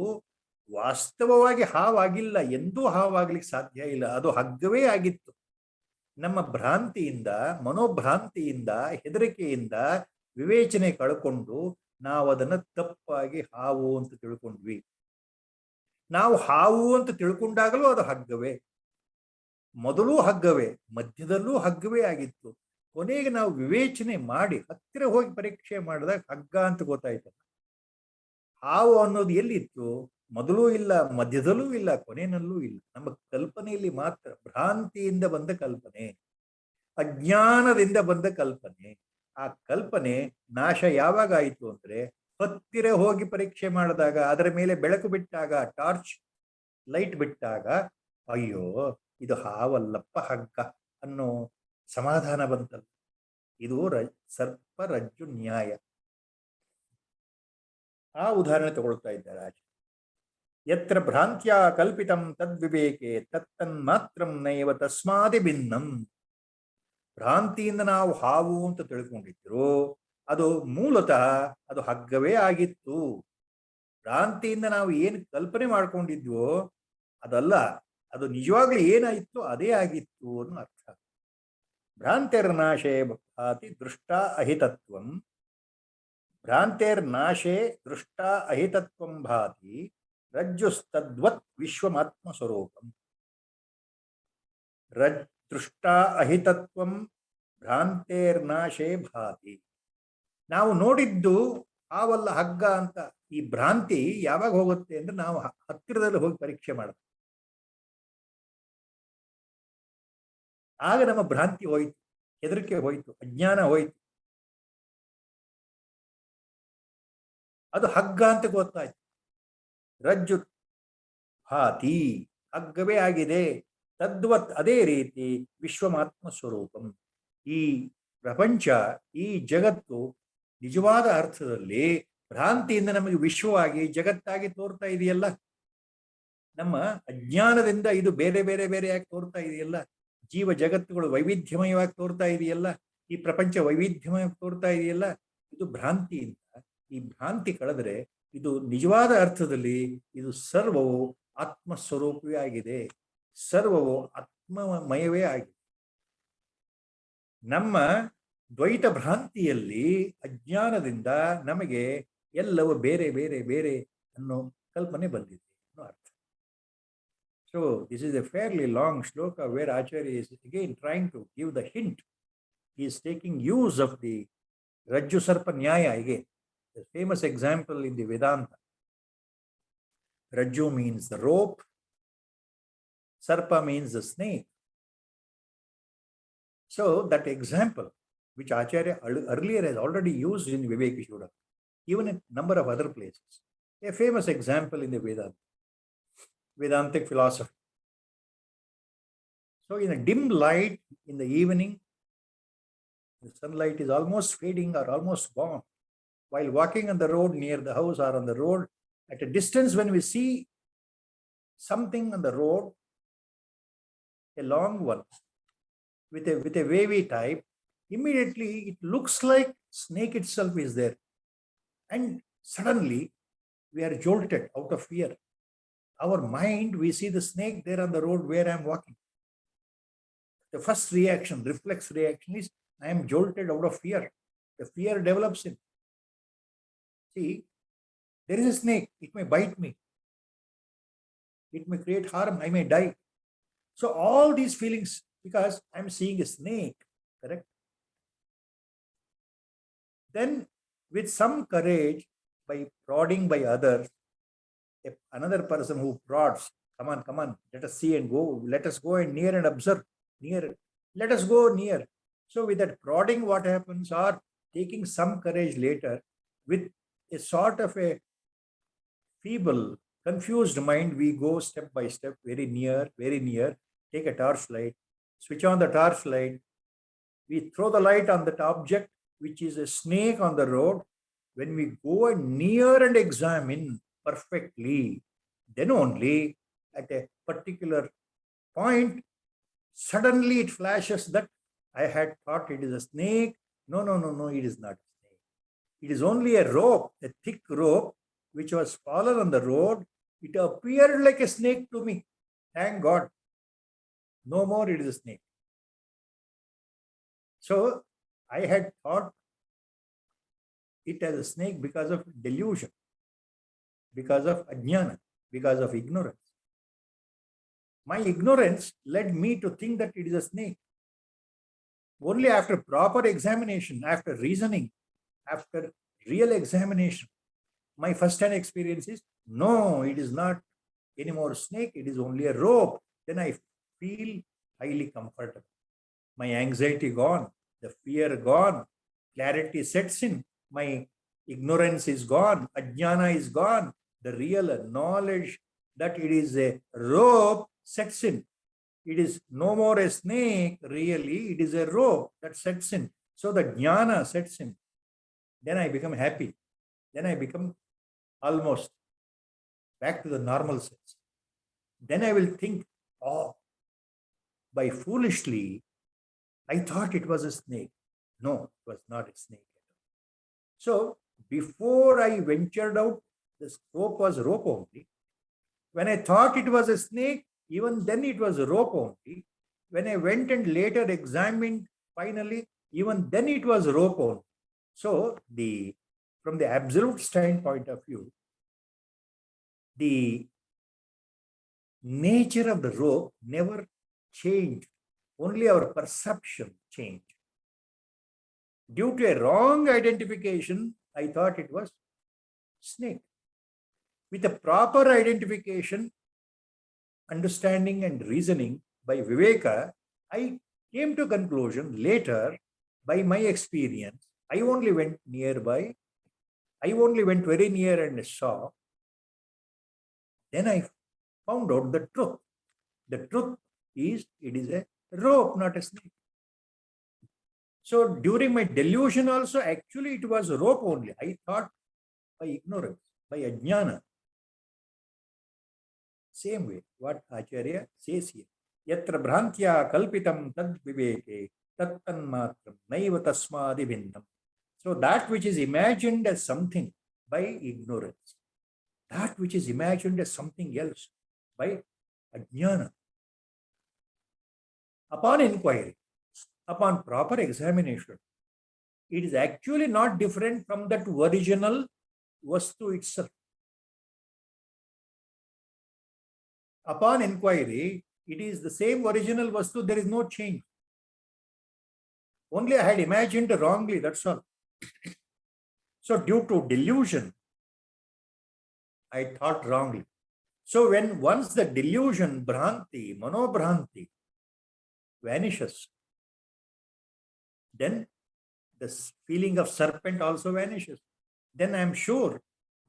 A: ವಾಸ್ತವವಾಗಿ ಹಾವಾಗಿಲ್ಲ, ಎಂದೂ ಹಾವಾಗ್ಲಿಕ್ಕೆ ಸಾಧ್ಯ ಇಲ್ಲ, ಅದು ಹಗ್ಗವೇ ಆಗಿತ್ತು. ನಮ್ಮ ಭ್ರಾಂತಿಯಿಂದ, ಮನೋಭ್ರಾಂತಿಯಿಂದ, ಹೆದರಿಕೆಯಿಂದ ವಿವೇಚನೆ ಕಳ್ಕೊಂಡು ನಾವು ಅದನ್ನ ತಪ್ಪಾಗಿ ಹಾವು ಅಂತ ತಿಳ್ಕೊಂಡ್ವಿ. ನಾವು ಹಾವು ಅಂತ ತಿಳ್ಕೊಂಡಾಗಲೂ ಅದು ಹಗ್ಗವೇ, ಮೊದಲು ಹಗ್ಗವೇ, ಮಧ್ಯದಲ್ಲೂ ಹಗ್ಗವೇ ಆಗಿತ್ತು. ಕೊನೆಗೆ ನಾವು ವಿವೇಚನೆ ಮಾಡಿ ಹತ್ತಿರ ಹೋಗಿ ಪರೀಕ್ಷೆ ಮಾಡಿದಾಗ ಹಗ್ಗ ಅಂತ ಗೊತ್ತಾಯ್ತಲ್ಲ. ಹಾವು ಅನ್ನೋದು ಎಲ್ಲಿತ್ತು? ಮೊದಲೂ ಇಲ್ಲ, ಮಧ್ಯದಲ್ಲೂ ಇಲ್ಲ, ಕೊನೆಯಲ್ಲೂ ಇಲ್ಲ. ನಮ್ಮ ಕಲ್ಪನೆಯಲ್ಲಿ ಮಾತ್ರ, ಭ್ರಾಂತಿಯಿಂದ ಬಂದ ಕಲ್ಪನೆ, ಅಜ್ಞಾನದಿಂದ ಬಂದ ಕಲ್ಪನೆ. ಆ ಕಲ್ಪನೆ ನಾಶ ಯಾವಾಗ ಆಯಿತು ಅಂದ್ರೆ ಹತ್ತಿರ ಹೋಗಿ ಪರೀಕ್ಷೆ ಮಾಡಿದಾಗ, ಅದರ ಮೇಲೆ ಬೆಳಕು ಬಿಟ್ಟಾಗ, ಟಾರ್ಚ್ ಲೈಟ್ ಬಿಟ್ಟಾಗ, ಅಯ್ಯೋ ಇದು ಹಾವಲ್ಲಪ್ಪ ಹಗ್ಗ ಅನ್ನೋ ಸಮಾಧಾನ ಬಂತಲ್ಲ. ಇದು ಸರ್ಪ ರಜ್ಜು ನ್ಯಾಯ. ಆ ಉದಾಹರಣೆ ತಗೊಳ್ತಾ ಇದ್ದಾರೆ ಆಚೆ. ಯತ್ರ ಭ್ರಾಂತ್ಯ ಕಲ್ಪಿತಂ ತದ್ವಿವೇಕೆ ತತ್ತನ್ಮಾತ್ರಂ ನೈವ ತಸ್ಮಾದಿ ಭಿನ್ನಂ. ಭ್ರಾಂತಿಯಿಂದ ನಾವು ಹಾವು ಅಂತ ತಿಳ್ಕೊಂಡಿದ್ರು, ಅದು ಮೂಲತಃ ಅದು ಹಗ್ಗವೇ ಆಗಿತ್ತು. ಭ್ರಾಂತಿಯಿಂದ ನಾವು ಏನು ಕಲ್ಪನೆ ಮಾಡ್ಕೊಂಡಿದ್ವೋ ಅದಲ್ಲ, ಅದು ನಿಜವಾಗ್ಲೂ ಏನಾಯಿತು ಅದೇ ಆಗಿತ್ತು ಅನ್ನೋ ಅರ್ಥ. ಭ್ರಾಂತಿರ್ನಾಶೇ ಭಾತಿ ದೃಷ್ಟ ಅಹಿತತ್ವಂ. ಭ್ರಾಂತಿರ್ನಾಶೇ ದೃಷ್ಟ ಅಹಿತತ್ವಂ ಭಾತಿ ರಜ್ಜುಸ್ತದ್ವತ್ ವಿಶ್ವಮಾತ್ಮ ಸ್ವರೂಪಂ. ದೃಷ್ಟ ಅಹಿತತ್ವಂ ಭ್ರಾಂತೇರ್ನಾಶೇ ಭಾತಿ. ನಾವು ನೋಡಿದ್ದು ಹಾವಲ್ಲ ಹಗ್ಗ ಅಂತ. ಈ ಭ್ರಾಂತಿ ಯಾವಾಗ ಹೋಗುತ್ತೆ ಅಂದ್ರೆ ನಾವು ಹತ್ತಿರದಲ್ಲಿ ಹೋಗಿ ಪರೀಕ್ಷೆ ಮಾಡೋದು. ಆಗ ನಮ್ಮ ಭ್ರಾಂತಿ ಹೋಯ್ತು, ಹೆದರಿಕೆ ಹೋಯ್ತು, ಅಜ್ಞಾನ ಹೋಯ್ತು. ಅದು ಹಗ್ಗ ಅಂತ ಗೊತ್ತಾಯ್ತು. ರಜ್ಜು ಭಾತಿ, ಹಗ್ಗವೇ ಆಗಿದೆ. ತದ್ವತ್, ಅದೇ ರೀತಿ ವಿಶ್ವಮಾತ್ಮ ಸ್ವರೂಪಂ. ಈ ಪ್ರಪಂಚ, ಈ ಜಗತ್ತು ನಿಜವಾದ ಅರ್ಥದಲ್ಲಿ ಭ್ರಾಂತಿಯಿಂದ ನಮಗೆ ವಿಶ್ವವಾಗಿ ಜಗತ್ತಾಗಿ ತೋರ್ತಾ ಇದೆಯಲ್ಲ. ನಮ್ಮ ಅಜ್ಞಾನದಿಂದ ಇದು ಬೇರೆ ಬೇರೆ ಬೇರೆಯಾಗಿ ತೋರ್ತಾ ಇದೆಯಲ್ಲ. ಜೀವ ಜಗತ್ತುಗಳು ವೈವಿಧ್ಯಮಯವಾಗಿ ತೋರ್ತಾ ಇದೆಯಲ್ಲ. ಈ ಪ್ರಪಂಚ ವೈವಿಧ್ಯಮಯವಾಗಿ ತೋರ್ತಾ ಇದೆಯಲ್ಲ. ಇದು ಭ್ರಾಂತಿಯಿಂದ. ಈ ಭ್ರಾಂತಿ ಕಳೆದ್ರೆ ಇದು ನಿಜವಾದ ಅರ್ಥದಲ್ಲಿ ಇದು ಸರ್ವವು ಆತ್ಮಸ್ವರೂಪವೇ ಆಗಿದೆ, ಸರ್ವವು ಆತ್ಮಮಯವೇ ಆಗಿದೆ. ನಮ್ಮ ದ್ವೈತ ಭ್ರಾಂತಿಯಲ್ಲಿ ಅಜ್ಞಾನದಿಂದ ನಮಗೆ ಎಲ್ಲವೂ ಬೇರೆ ಬೇರೆ ಬೇರೆ ಅನ್ನೋ ಕಲ್ಪನೆ ಬಂದಿದೆ ಅನ್ನೋ ಅರ್ಥ. So this is a fairly long shloka where Acharya is again trying to give the hint. He is taking use of the Rajju Sarpa Nyaya again, a famous example in the Vedanta. Rajju means the rope, Sarpa means the snake. So that example, which Acharya earlier has already used in Viveka Chudamani, even in a number of other places, a famous example in the Vedantic philosophy. So in a dim light in the evening, the sunlight is almost fading or almost gone. While walking on the road near the house or on the road, at a distance when we see something on the road, a long one, with a wavy type, immediately it looks like snake itself is there. And suddenly we are jolted out of fear. Our mind, we see the snake there on the road where I am walking. The first reaction, reflex reaction is, I am jolted out of fear. The fear develops in. See, there is a snake, it may bite me. It may create harm, I may die. So all these feelings, because I am seeing a snake, correct? Then with some courage, by prodding by others, another person who prods, come on, let us see and go, let us go and near and observe, near, let us go near. So with that prodding, what happens, or taking some courage later, with a sort of a feeble, confused mind, we go step by step, very near, take a torchlight, switch on the torchlight, we throw the light on that object, which is a snake on the road. When we go near and examine perfectly, then only at a particular point, suddenly it flashes that I had thought it is a snake. No, it is not a snake. It is only a rope, a thick rope, which was fallen on the road. It appeared like a snake to me. Thank God. No more it is a snake. So I had thought it as a snake because of delusion, because of ajnana, because of ignorance. My ignorance led me to think that it is a snake. Only after proper examination, after reasoning, after real examination, my first-hand experience is, no, it is not any more snake, it is only a rope. Then I feel highly comfortable. My anxiety gone, the fear gone, clarity sets in, my ignorance is gone, ajnana is gone. The real knowledge that it is a rope sets in. It is no more a snake, really, it is a rope that sets in. So the jnana sets in. Then I become happy. Then I become almost back to the normal sense. Then I will think, oh, by foolishly, I thought it was a snake. No, it was not a snake. So before I ventured out, the rope was rope only. When I thought it was a snake, even then it was rope only. When I went and later examined, finally, even then it was rope only. So from the absolute standpoint of view, the nature of the rope never changed. Only our perception changed. Due to a wrong identification, I thought it was snake. With a proper identification, understanding and reasoning by Viveka, I came to conclusion later by my experience. I only went nearby. I only went very near and saw. Then I found out the truth. The truth is it is a rope, not a snake. So during my delusion also, actually it was rope only. I thought by ignorance, by ajnana. Same way, what Acharya says here. Yatra bhrantya kalpitam tad viveke tat tanmatram naiva tasmadi bhinnam. So that which is imagined as something by ignorance, that which is imagined as something else by ajnana. Upon inquiry, upon proper examination, it is actually not different from that original vastu itself. Upon inquiry, it is the same original vastu, there is no change. Only I had imagined wrongly, that's all. So due to delusion, I thought wrongly. So when once the delusion, bhranti, manobhranti, vanishes, then the feeling of serpent also vanishes. Then I am sure,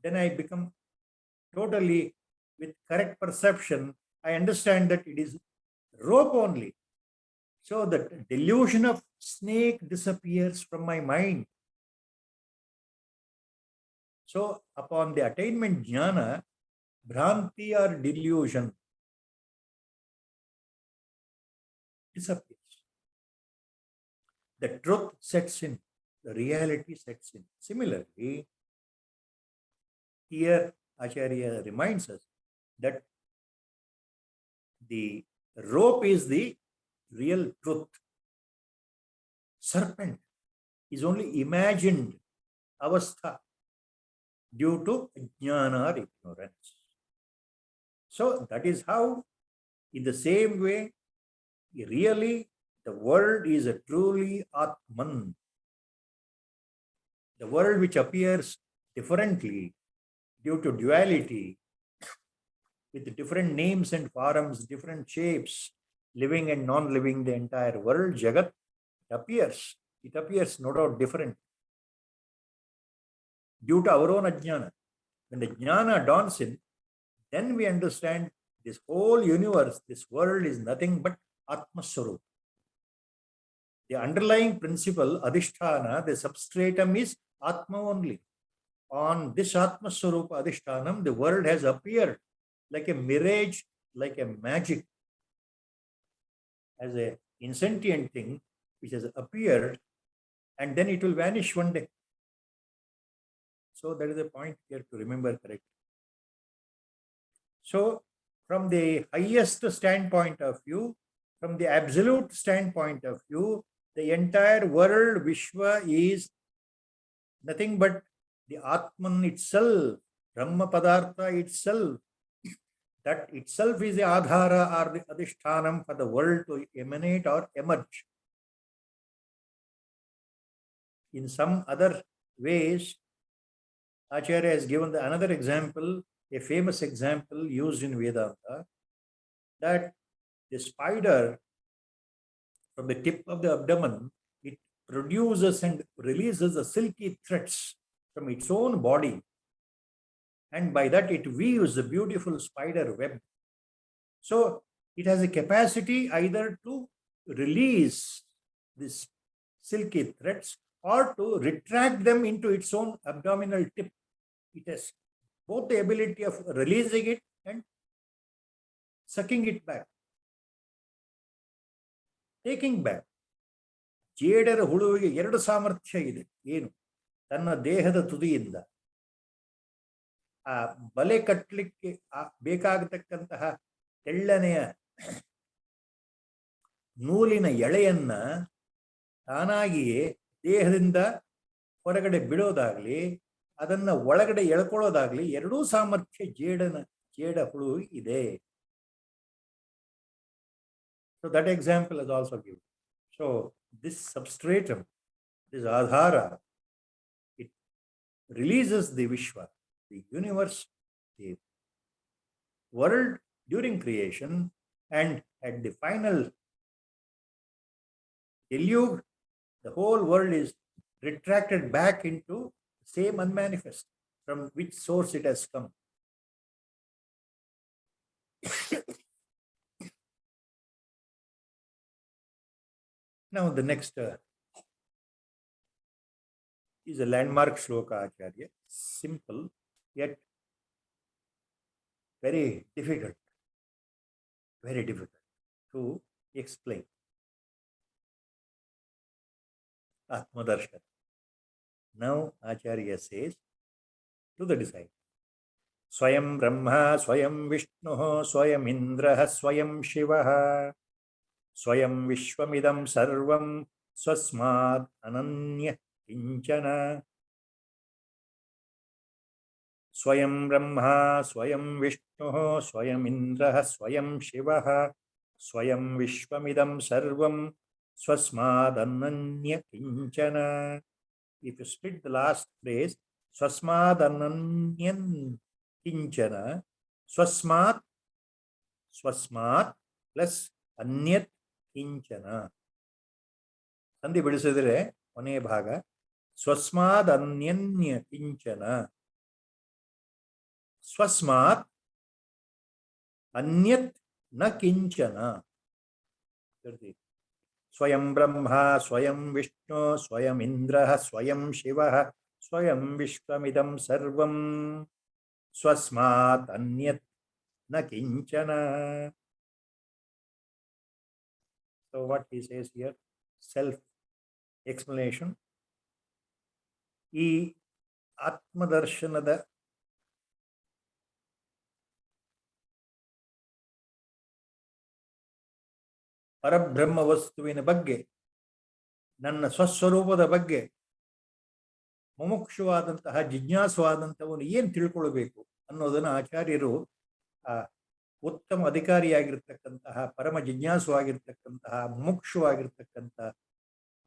A: then I become totally with correct perception. I understand that it is rope only. So the delusion of snake disappears from my mind. So upon the attainment jnana, bhranti or delusion disappears. The truth sets in, the reality sets in. Similarly, here Acharya reminds us that the rope is the real truth. Serpent is only imagined avastha due to jnana or ignorance. So that is how, in the same way, really the world is a truly Atman. The world which appears differently due to duality, with different names and forms, different shapes, living and non-living, the entire world, Jagat, appears. It appears no doubt different due to our own ajnana. When the jnana dawns in, then we understand this whole universe, this world is nothing but Atmaswarup. The underlying principle, Adhishthana, the substratum is Atma only. On this Atmaswarupa Adhishtanam, the world has appeared like a mirage, like a magic, as a insentient thing which has appeared, and then it will vanish one day. So that is a point here to remember correctly. So from the highest standpoint of view, from the absolute standpoint of view, the entire world, Vishwa, is nothing but the Atman itself, Brahma Padartha itself. That itself is the Adhara or the Adhishtanam for the world to emanate or emerge. In some other ways, Acharya has given another example, a famous example used in Vedanta, that the spider, from the tip of the abdomen, it produces and releases the silky threads from its own body. And by that it weaves a beautiful spider web. So it has a capacity either to release these silky threads or to retract them into its own abdominal tip. It has both the ability of releasing it and sucking it back, taking back. ಜೇಡರ ಹುಳುವಿಗೆ ಎರಡು ಸಾಮರ್ಥ್ಯ ಇದೆ. ಏನು? ತನ್ನ ದೇಹದ ತುದಿಯಿಂದ ಆ ಬಲೆ ಕಟ್ಟಲಿಕ್ಕೆ ಬೇಕಾಗತಕ್ಕಂತಹ ತೆಳ್ಳನೆಯ ನೂಲಿನ ಎಳೆಯನ್ನ ತಾನಾಗಿಯೇ ದೇಹದಿಂದ ಹೊರಗಡೆ ಬಿಡೋದಾಗ್ಲಿ, ಅದನ್ನ ಒಳಗಡೆ ಎಳ್ಕೊಳ್ಳೋದಾಗ್ಲಿ, ಎರಡೂ ಸಾಮರ್ಥ್ಯ ಜೇಡ ಹುಳು ಇದೆ. So that example is also give. So this substratum, this adhara, it releases the Vishwa, the universe, the world during creation, and at the final deluge, the whole world is retracted back into the same unmanifest from which source it has come. Now the next is a landmark shloka, Acharya. Simple yet very difficult to explain. Atmadarshana. Now Acharya says to the disciple, Swayam Brahma, Swayam Vishnu, Swayam Indra, Swayam Shiva, Swayam Vishwamidam Sarvam, Swasmad Ananya Kinchana. Swayam Brahma, Swayam Vishnu, Swayam Indra, Swayam Shiva, Swayam Vishwamidam Sarvam, Swasmad Ananya Kinchana. If you split the last phrase, Swasmad Ananyan Kinchana, Swasmad plus Anyat Kinchana. ಸಂಧಿ ಬಿಡಿಸಿದ್ರೆ ಕೊನೆಯ ಭಾಗ ಸ್ವಸ್ಮಾದ್ ಅನ್ಯನ್ಯ ಕಿಂಚನ. ಸ್ವಸ್ಮಾತ್ ಅನ್ಯತ್ ನ ಕಿಂಚನ. ಸ್ವಯಂ ಬ್ರಹ್ಮ, ಸ್ವಯಂ ವಿಷ್ಣು, ಸ್ವಯಂ ಇಂದ್ರ, ಸ್ವಯಂ ಶಿವ, ಸ್ವಯಂ ವಿಶ್ವಮಿದಂ ಸರ್ವಂ, ಸ್ವಸ್ಮಾತ್ ಅನ್ಯತ್ ನ ಕಿಂಚನ. So what he says here, self-explanation. ಈ ಆತ್ಮದರ್ಶನದ ಪರಬ್ರಹ್ಮ ವಸ್ತುವಿನ ಬಗ್ಗೆ, ನನ್ನ ಸ್ವಸ್ವರೂಪದ ಬಗ್ಗೆ ಮುಮುಕ್ಷುವಾದಂತಹ ಜಿಜ್ಞಾಸುವಾದಂಥವನು ಏನು ತಿಳ್ಕೊಳ್ಬೇಕು ಅನ್ನೋದನ್ನು ಆಚಾರ್ಯರು ಉತ್ತಮ ಅಧಿಕಾರಿಯಾಗಿರ್ತಕ್ಕಂತಹ, ಪರಮ ಜಿಜ್ಞಾಸುವಾಗಿರ್ತಕ್ಕಂತಹ, ಮುಮುಕ್ಷುವಾಗಿರ್ತಕ್ಕಂಥ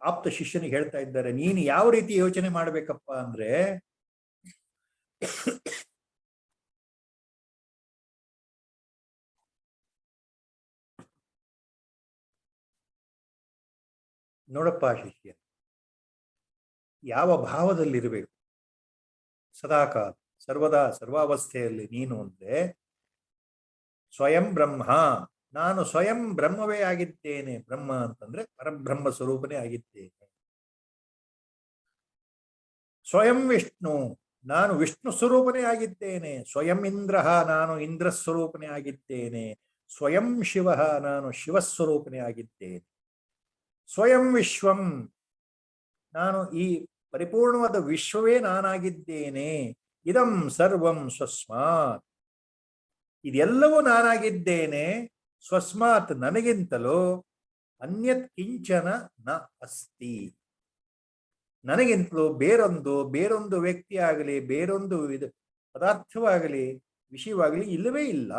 A: ಆಪ್ತ ಶಿಷ್ಯನಿಗೆ ಹೇಳ್ತಾ ಇದ್ದಾರೆ. ನೀನು ಯಾವ ರೀತಿ ಯೋಚನೆ ಮಾಡಬೇಕಪ್ಪ ಅಂದ್ರೆ, ನೋಡಪ್ಪ ಶಿಷ್ಯ, ಯಾವ ಭಾವದಲ್ಲಿರಬೇಕು ಸದಾಕಾಲ ಸರ್ವದಾ ಸರ್ವಾವಸ್ಥೆಯಲ್ಲಿ ನೀನು ಅಂದ್ರೆ, ಸ್ವಯಂ ಬ್ರಹ್ಮ, ನಾನು ಸ್ವಯಂ ಬ್ರಹ್ಮವೇ ಆಗಿದ್ದೇನೆ. ಬ್ರಹ್ಮ ಅಂತಂದ್ರೆ ಪರಬ್ರಹ್ಮ ಸ್ವರೂಪನೇ ಆಗಿದ್ದೇನೆ. ಸ್ವಯಂ ವಿಷ್ಣು, ನಾನು ವಿಷ್ಣು ಸ್ವರೂಪನೇ ಆಗಿದ್ದೇನೆ. ಸ್ವಯಂ ಇಂದ್ರ, ನಾನು ಇಂದ್ರ ಸ್ವರೂಪನೇ ಆಗಿದ್ದೇನೆ. ಸ್ವಯಂ ಶಿವ, ನಾನು ಶಿವಸ್ವರೂಪನೇ ಆಗಿದ್ದೇನೆ. ಸ್ವಯಂ ವಿಶ್ವಂ, ನಾನು ಈ ಪರಿಪೂರ್ಣವಾದ ವಿಶ್ವವೇ ನಾನಾಗಿದ್ದೇನೆ. ಇದಂ ಸರ್ವಂ ಸ್ವಸ್ಮಾತ್, ಇದೆಲ್ಲವೂ ನಾನಾಗಿದ್ದೇನೆ. ಸ್ವಸ್ಮಾತ್, ನನಗಿಂತಲೂ ಅನ್ಯತ್ ಕಿಂಚನ ನ ಅಸ್ತಿ, ನನಗಿಂತಲೂ ಬೇರೊಂದು ವ್ಯಕ್ತಿ ಆಗಲಿ, ಬೇರೊಂದು ಪದಾರ್ಥವಾಗಲಿ, ವಿಷಯವಾಗಲಿ ಇಲ್ಲವೇ ಇಲ್ಲ.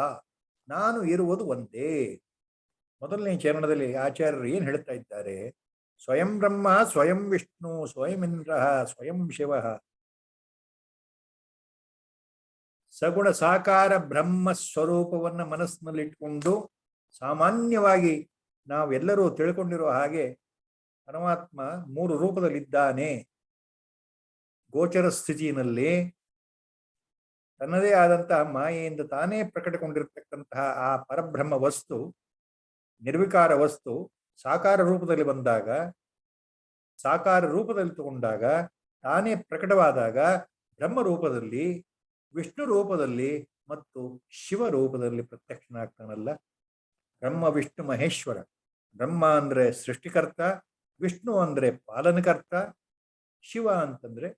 A: ನಾನು ಇರುವುದು ಒಂದೇ. ಮೊದಲನೇ ಚರಣದಲ್ಲಿ ಆಚಾರ್ಯರು ಏನು ಹೇಳ್ತಾ ಇದ್ದಾರೆ? ಸ್ವಯಂ ಬ್ರಹ್ಮ, ಸ್ವಯಂ ವಿಷ್ಣು, ಸ್ವಯಂ ಇಂದ್ರ, ಸ್ವಯಂ ಶಿವ, ಸಗುಣ ಸಾಕಾರ ಬ್ರಹ್ಮ ಸ್ವರೂಪವನ್ನು ಮನಸ್ಸಿನಲ್ಲಿಟ್ಕೊಂಡು ಸಾಮಾನ್ಯವಾಗಿ ನಾವೆಲ್ಲರೂ ತಿಳ್ಕೊಂಡಿರೋ ಹಾಗೆ ಪರಮಾತ್ಮ 3 ರೂಪದಲ್ಲಿದ್ದಾನೆ. ಗೋಚರ ಸ್ಥಿತಿಯಲ್ಲಿ ತನ್ನದೇ ಆದಂತಹ ಮಾಯೆಯಿಂದ ತಾನೇ ಪ್ರಕಟಗೊಂಡಿರ್ತಕ್ಕಂತಹ ಆ ಪರಬ್ರಹ್ಮ ವಸ್ತು, ನಿರ್ವಿಕಾರ ವಸ್ತು ಸಾಕಾರ ರೂಪದಲ್ಲಿ ಬಂದಾಗ, ಸಾಕಾರ ರೂಪದಲ್ಲಿ ತಗೊಂಡಾಗ, ತಾನೇ ಪ್ರಕಟವಾದಾಗ ಬ್ರಹ್ಮ ರೂಪದಲ್ಲಿ ವಿಷ್ಣು ರೂಪದಲ್ಲಿ ಮತ್ತು ಶಿವ ರೂಪದಲ್ಲಿ ಪ್ರತ್ಯಕ್ಷನಾಗ್ತಾನಲ್ಲ. ಬ್ರಹ್ಮ ವಿಷ್ಣು ಮಹೇಶ್ವರ. ಬ್ರಹ್ಮ ಅಂದ್ರೆ ಸೃಷ್ಟಿಕರ್ತ, ವಿಷ್ಣು ಅಂದ್ರೆ ಪಾಲನಕರ್ತ, ಶಿವ ಅಂತಂದ್ರೆ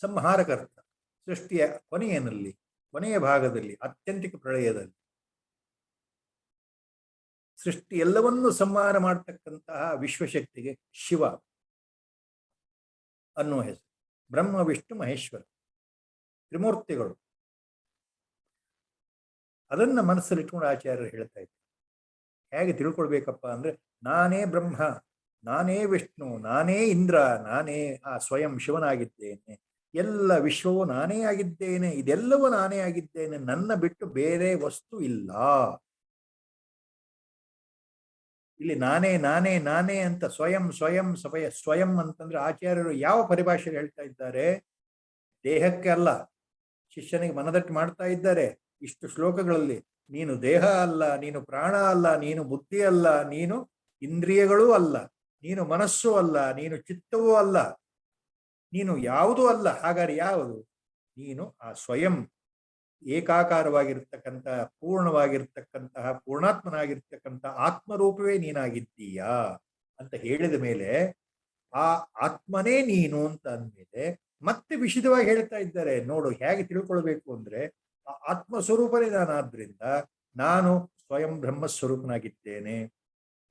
A: ಸಂಹಾರಕರ್ತ. ಸೃಷ್ಟಿಯ ಕೊನೆಯ ಭಾಗದಲ್ಲಿ ಅತ್ಯಂತಿಕ ಪ್ರಳಯದಲ್ಲಿ ಸೃಷ್ಟಿ ಎಲ್ಲವನ್ನೂ ಸಂಹಾರ ಮಾಡತಕ್ಕಂತಹ ವಿಶ್ವಶಕ್ತಿಗೆ ಶಿವ ಅನ್ನುವ ಹೆಸರು. ಬ್ರಹ್ಮ ವಿಷ್ಣು ಮಹೇಶ್ವರ ತ್ರಿಮೂರ್ತಿಗಳು. ಅದನ್ನ ಮನಸ್ಸಲ್ಲಿಟ್ಕೊಂಡು ಆಚಾರ್ಯರು ಹೇಳ್ತಾ ಇದ್ದಾರೆ. ಹೇಗೆ ತಿಳ್ಕೊಳ್ಬೇಕಪ್ಪ ಅಂದ್ರೆ, ನಾನೇ ಬ್ರಹ್ಮ, ನಾನೇ ವಿಷ್ಣು, ನಾನೇ ಇಂದ್ರ, ನಾನೇ ಆ ಸ್ವಯಂ ಶಿವನಾಗಿದ್ದೇನೆ, ಎಲ್ಲ ವಿಶ್ವವು ನಾನೇ ಆಗಿದ್ದೇನೆ, ಇದೆಲ್ಲವೂ ನಾನೇ ಆಗಿದ್ದೇನೆ, ನನ್ನ ಬಿಟ್ಟು ಬೇರೆ ವಸ್ತು ಇಲ್ಲ. ಇಲ್ಲಿ ನಾನೇ ನಾನೇ ನಾನೇ ಅಂತ ಸ್ವಯಂ ಸ್ವಯಂ ಸ್ವಯಂ ಅಂತಂದ್ರೆ ಆಚಾರ್ಯರು ಯಾವ ಪರಿಭಾಷೆಯಲ್ಲಿ ಹೇಳ್ತಾ ಇದ್ದಾರೆ? ದೇಹಕ್ಕೆ ಅಲ್ಲ, ಶಿಷ್ಯನಿಗೆ ಮನದಟ್ಟು ಮಾಡ್ತಾ ಇದ್ದಾರೆ ಇಷ್ಟು ಶ್ಲೋಕಗಳಲ್ಲಿ. ನೀನು ದೇಹ ಅಲ್ಲ, ನೀನು ಪ್ರಾಣ ಅಲ್ಲ, ನೀನು ಬುದ್ಧಿ ಅಲ್ಲ, ನೀನು ಇಂದ್ರಿಯಗಳೂ ಅಲ್ಲ, ನೀನು ಮನಸ್ಸು ಅಲ್ಲ, ನೀನು ಚಿತ್ತವೂ ಅಲ್ಲ, ನೀನು ಯಾವುದೂ ಅಲ್ಲ. ಹಾಗಾದ್ರೆ ಯಾವುದು? ನೀನು ಆ ಸ್ವಯಂ ಏಕಾಕಾರವಾಗಿರ್ತಕ್ಕಂತಹ ಪೂರ್ಣವಾಗಿರ್ತಕ್ಕಂತಹ ಪೂರ್ಣಾತ್ಮನಾಗಿರ್ತಕ್ಕಂತಹ ಆತ್ಮರೂಪವೇ ನೀನಾಗಿದ್ದೀಯಾ ಅಂತ ಹೇಳಿದ ಮೇಲೆ, ಆ ಆತ್ಮನೇ ನೀನು ಅಂತ ಅಂದ್ಮೇಲೆ ಮತ್ತೆ ವಿಶದವಾಗಿ ಹೇಳ್ತಾ ಇದ್ದಾರೆ. ನೋಡು ಹೇಗೆ ತಿಳ್ಕೊಳ್ಬೇಕು ಅಂದ್ರೆ, ಆ ಆತ್ಮ ಸ್ವರೂಪನೇ ನಾನಾದ್ರಿಂದ ನಾನು ಸ್ವಯಂ ಬ್ರಹ್ಮಸ್ವರೂಪನಾಗಿದ್ದೇನೆ.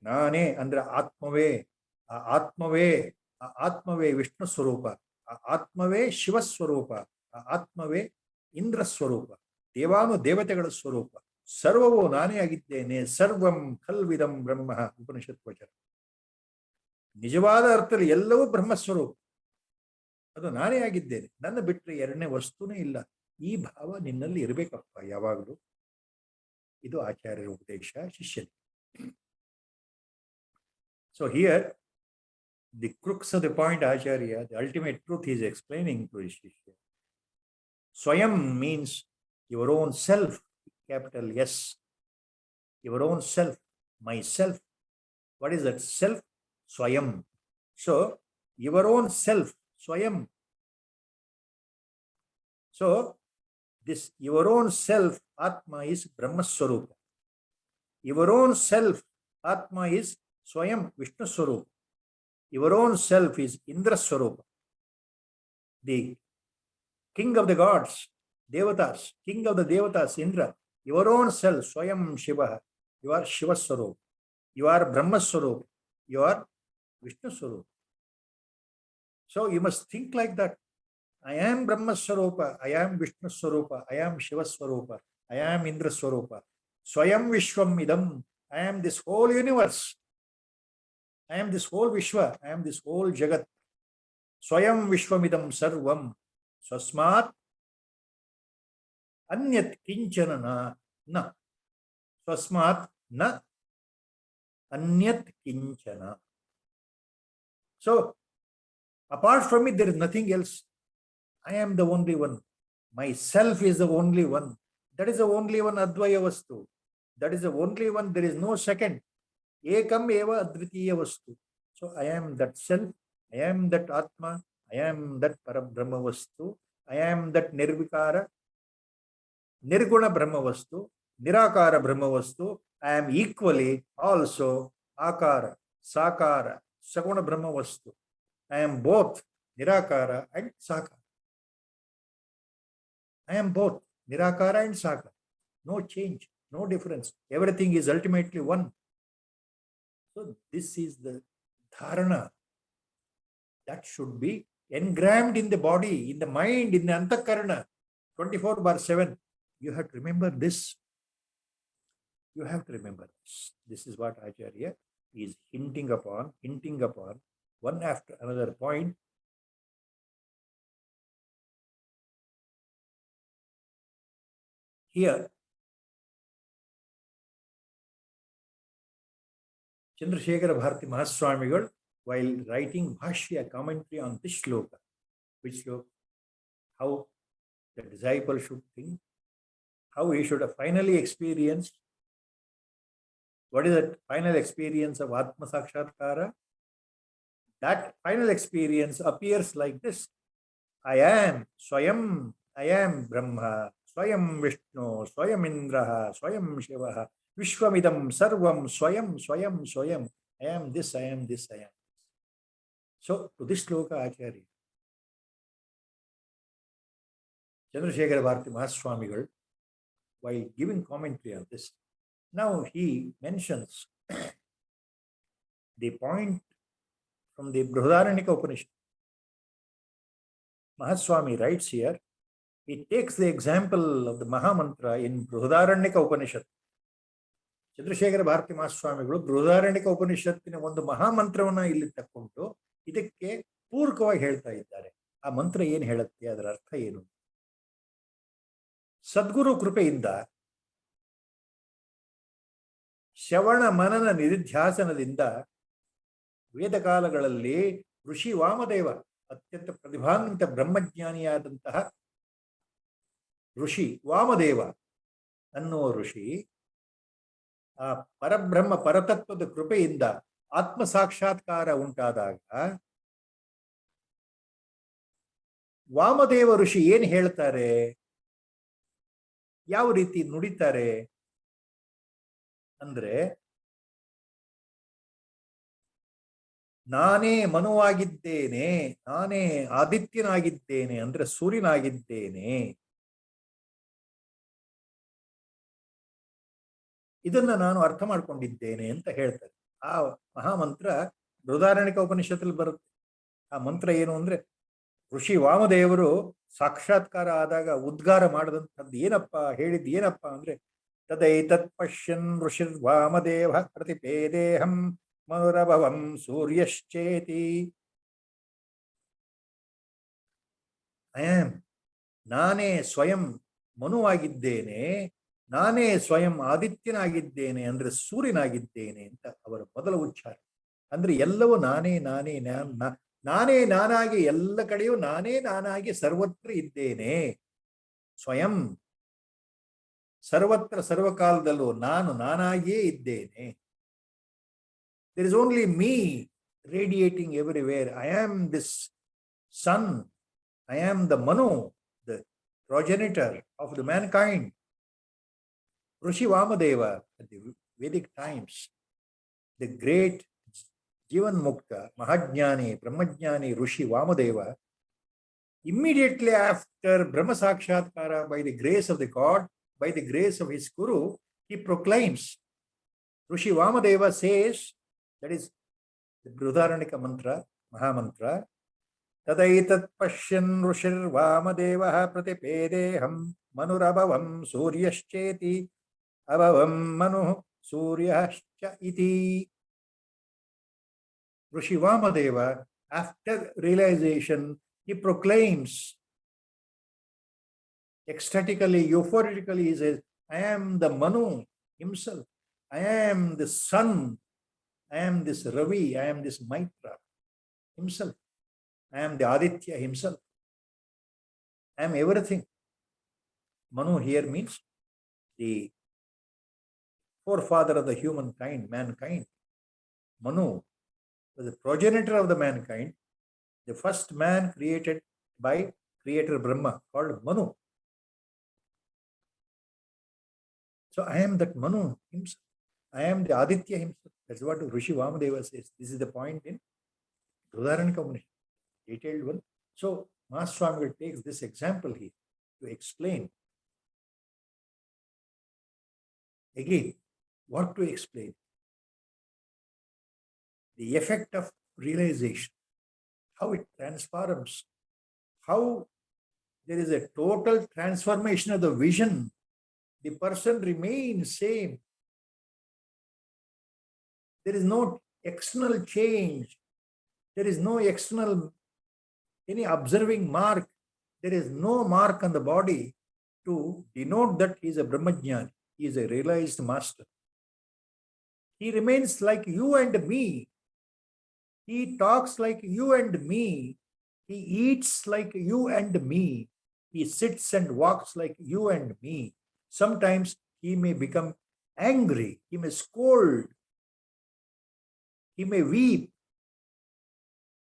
A: ನಾನೇ ಅಂದ್ರೆ ಆತ್ಮವೇ, ಆ ಆತ್ಮವೇ, ಆ ಆತ್ಮವೇ ವಿಷ್ಣು ಸ್ವರೂಪ, ಆ ಆತ್ಮವೇ ಶಿವಸ್ವರೂಪ, ಆ ಆತ್ಮವೇ ಇಂದ್ರ ಸ್ವರೂಪ, ದೇವಾನುದೇವತೆಗಳ ಸ್ವರೂಪ, ಸರ್ವವೂ ನಾನೇ ಆಗಿದ್ದೇನೆ. ಸರ್ವಂ ಖಲ್ವಿದಂ ಬ್ರಹ್ಮ, ಉಪನಿಷತ್ ವಚನ. ನಿಜವಾದ ಅರ್ಥದಲ್ಲಿ ಎಲ್ಲವೂ ಬ್ರಹ್ಮಸ್ವರೂಪ, ಅದು ನಾನೇ ಆಗಿದ್ದೇನೆ, ನನ್ನ ಬಿಟ್ಟರೆ ಎರಡನೇ ವಸ್ತುನೇ ಇಲ್ಲ. ಈ ಭಾವ ನಿನ್ನಲ್ಲಿ ಇರಬೇಕಪ್ಪ ಯಾವಾಗಲೂ. ಇದು ಆಚಾರ್ಯರ ಉಪದೇಶ ಶಿಷ್ಯನಿಗೆ. So here the crux of the point, Acharya, the ultimate truth he is explaining to his Shishya. Swayam means your own self, capital S. Your own self, myself. What is that self? Swayam. So, your own self, Swayam. So, this your own self, Atma, is Brahma Swarupa. Your own self, Atma, is Swayam Vishnu Swarupa. Your own self is Indra Swarupa, the king of the gods, Devatas, king of the Devatas, Indra. Your own self, Swayam Shiva, you are Shiva Swarupa, you are Brahma Swarupa, you are Vishnu Swarupa. So you must think like that. I am Brahma Swarupa, I am Vishnu Swarupa, I am Shiva Swarupa, I am Indra Swarupa. Swayam Vishwam Idam, I am this whole universe. I am this whole Vishwa, I am this whole Jagat. Swayam Vishwamidam Sarvam, Swasmat Anyat Kinchana Na. Swasmat Na Anyat Kinchana. So, apart from it, there is nothing else. I am the only one. Myself is the only one. That is the only one Advaya Vastu. That is the only one, there is no second. Ekam eva advitiya vastu. So I am that self, I am that Atma, I am that Parabrahma vastu, I am that Nirvikara, Nirguna Brahma vastu, Nirakara Brahma vastu. I am equally also Akara, Sakara, Saguna Brahma vastu. I am both Nirakara and Sakara. I am both Nirakara and Sakara. No change, no difference. Everything is ultimately one. So this is the dharana that should be engrammed in the body, in the mind, in the antakarana, 24/7. You have to remember this. You have to remember this. This is what Acharya is hinting upon one after another point. Here, Chandrasekhara Bharati Mahaswamigal, while writing Bhashya commentary on this shloka, which shloka, how the disciple should think, how he should have finally experienced, what is that final experience of Atma Sakshatkara? That final experience appears like this. I am Swayam I am Brahma, Swayam Vishnu, Swayam Indra, Swayam Shiva, Vishwamidam Sarvam, Swayam, Swayam, Swayam. I am this, I am this, I am. So, to this shloka, Acharya, Chandrasekhara Bharati Mahaswamigal, while giving commentary on this, now he mentions the point from the Brihadaranyaka Upanishad. Mahaswami writes here, he takes the example of the Mahamantra in Brihadaranyaka Upanishad. Chandrashekhara Bharati ಮಹಾಸ್ವಾಮಿಗಳು ಬೃಹದಾರಣ್ಯಕ ಉಪನಿಷತ್ತಿನ ಒಂದು ಮಹಾಮಂತ್ರವನ್ನ ಇಲ್ಲಿ ತಕ್ಕೊಂಡು ಇದಕ್ಕೆ ಪೂರಕವಾಗಿ ಹೇಳ್ತಾ ಇದ್ದಾರೆ. ಆ ಮಂತ್ರ ಏನು ಹೇಳುತ್ತೆ, ಅದರ ಅರ್ಥ ಏನು? ಸದ್ಗುರು ಕೃಪೆಯಿಂದ ಶ್ರವಣ ಮನನ ನಿಧಿಧ್ಯಾಸನದಿಂದ ವೇದಕಾಲಗಳಲ್ಲಿ ಋಷಿ ವಾಮದೇವ, ಅತ್ಯಂತ ಪ್ರತಿಭಾನ್ವಿತ ಬ್ರಹ್ಮಜ್ಞಾನಿಯಾದಂತಹ ಋಷಿ ವಾಮದೇವ ಅನ್ನುವ ಋಷಿ ಆ ಪರಬ್ರಹ್ಮ ಪರತತ್ವದ ಕೃಪೆಯಿಂದ ಆತ್ಮ ಸಾಕ್ಷಾತ್ಕಾರ ಉಂಟಾದಾಗ ವಾಮದೇವ ಋಷಿ ಏನ್ ಹೇಳ್ತಾರೆ, ಯಾವ ರೀತಿ ನುಡಿತಾರೆ ಅಂದ್ರೆ, ನಾನೇ ಮನುವಾಗಿದ್ದೇನೆ, ನಾನೇ ಆದಿತ್ಯನಾಗಿದ್ದೇನೆ ಅಂದ್ರೆ ಸೂರ್ಯನಾಗಿದ್ದೇನೆ, ಇದನ್ನ ನಾನು ಅರ್ಥ ಮಾಡ್ಕೊಂಡಿದ್ದೇನೆ ಅಂತ ಹೇಳ್ತಾರೆ. ಆ ಮಹಾಮಂತ್ರ ಬೃಹದಾರಣ್ಯಕ ಉಪನಿಷತ್ತಲ್ಲಿ ಬರುತ್ತೆ. ಆ ಮಂತ್ರ ಏನು ಅಂದ್ರೆ, ಋಷಿ ವಾಮದೇವರು ಸಾಕ್ಷಾತ್ಕಾರ ಆದಾಗ ಉದ್ಗಾರ ಮಾಡದಂಥದ್ದು ಏನಪ್ಪ, ಹೇಳಿದ್ದು ಏನಪ್ಪಾ ಅಂದ್ರೆ, ತದೈತತ್ ಪಶ್ಯನ್ ಋಷಿರ್ ವಾಮದೇವ ಪ್ರತಿಪೇದೇಹಂ ಮನುರಭವಂ ಸೂರ್ಯಶ್ಚೇತಿ. ನಾನೇ ಸ್ವಯಂ ಮನುವಾಗಿದ್ದೇನೆ, ನಾನೇ ಸ್ವಯಂ ಆದಿತ್ಯನಾಗಿದ್ದೇನೆ ಅಂದ್ರೆ ಸೂರ್ಯನಾಗಿದ್ದೇನೆ ಅಂತ ಅವರ ಮೊದಲ ಉಚ್ಚಾರ. ಅಂದ್ರೆ ಎಲ್ಲವೂ ನಾನೇ ನಾನೇ ನಾನೇ ನಾನಾಗಿ, ಎಲ್ಲ ಕಡೆಯೂ ನಾನೇ ನಾನಾಗಿ ಸರ್ವತ್ರ ಇದ್ದೇನೆ. ಸ್ವಯಂ ಸರ್ವತ್ರ ಸರ್ವಕಾಲದಲ್ಲೂ ನಾನು ನಾನಾಗಿಯೇ ಇದ್ದೇನೆ. There is only me radiating everywhere. I am this sun, I am the Manu, the progenitor of the mankind. Rishi Vamadeva at the Vedic times, the great Jivan Mukta, Mahajnani, Brahmajnani Rishi Vamadeva, immediately after Brahma Sakshatkara, by the grace of the God, by the grace of his Guru, he proclaims. Rishi Vamadeva says, that is the Brihadaranyaka mantra, Mahamantra, Tadaitat Pashyan Rishir Vamadeva Pratipedeham Manurabhavam Suryascheti Abhavam Manu Suryascha iti. Rishi Vamadeva, after realization, he proclaims ecstatically, euphorically, he says, I am the Manu himself, I am the sun, I am this Ravi, I am this Maitra himself, I am the Aditya himself, I am everything. Manu here means the forefather of the humankind, mankind. Manu was the progenitor of the mankind, the first man created by creator Brahma, called Manu. So I am that Manu himself. I am the Aditya himself. That's what Rishi Vamadeva says. This is the point in Brihadaranyaka Upanishad, detailed one. So Mahaswami takes this example here to explain. Again, what to explain? The effect of realization, how it transforms, how there is a total transformation of the vision. The person remains same. There is no external change. There is no external, any observing mark. There is no mark on the body to denote that he is a Brahmajnani. He is a realized master. He remains like you and me. He talks like you and me. He eats like you and me. He sits and walks like you and me. Sometimes he may become angry. He may scold. He may weep,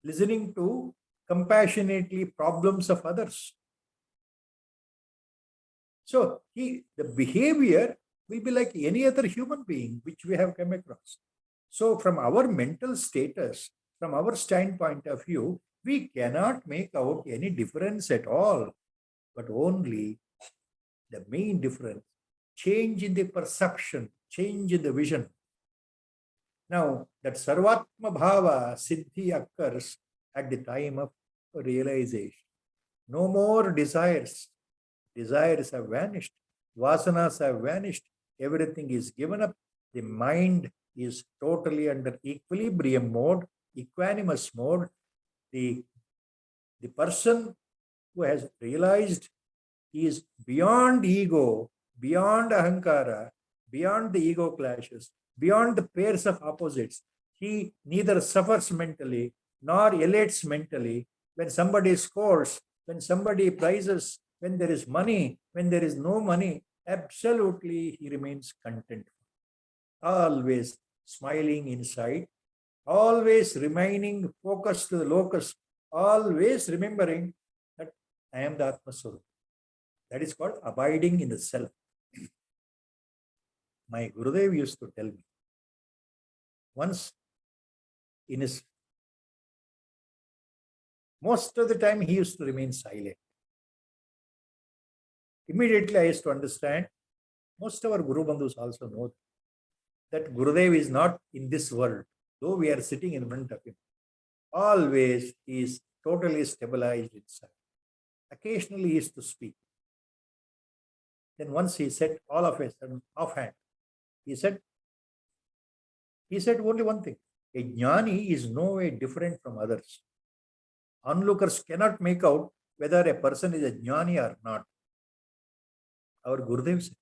A: listening to compassionately problems of others. So the behavior will be like any other human being which we have come across. So from our mental status, from our standpoint of view, we cannot make out any difference at all, but only the main difference, change in the perception, change in the vision. Now, that Sarvatma Bhava Siddhi occurs at the time of realization. No more desires. Desires have vanished. Vasanas have vanished. Everything is given up. The mind is totally under equilibrium mode, equanimous mode. The person who has realized he is beyond ego, beyond ahankara, beyond the ego clashes, beyond the pairs of opposites. He neither suffers mentally nor elates mentally. When somebody scores, when somebody prizes, when there is money, when there is no money, absolutely he remains content. Always smiling inside, always remaining focused to the locus, always remembering that I am the Atma Swarup. That is called abiding in the self. My Gurudev used to tell me, once in his, most of the time he used to remain silent. Immediately I used to understand, most of our Guru Bandhus also know that Gurudev is not in this world, though we are sitting in front of him. Always he is totally stabilized inside. Occasionally he used to speak. Then once he said, all of a sudden, offhand, he said only one thing. A jnani is no way different from others. Onlookers cannot make out whether a person is a jnani or not. Our Gurudev said,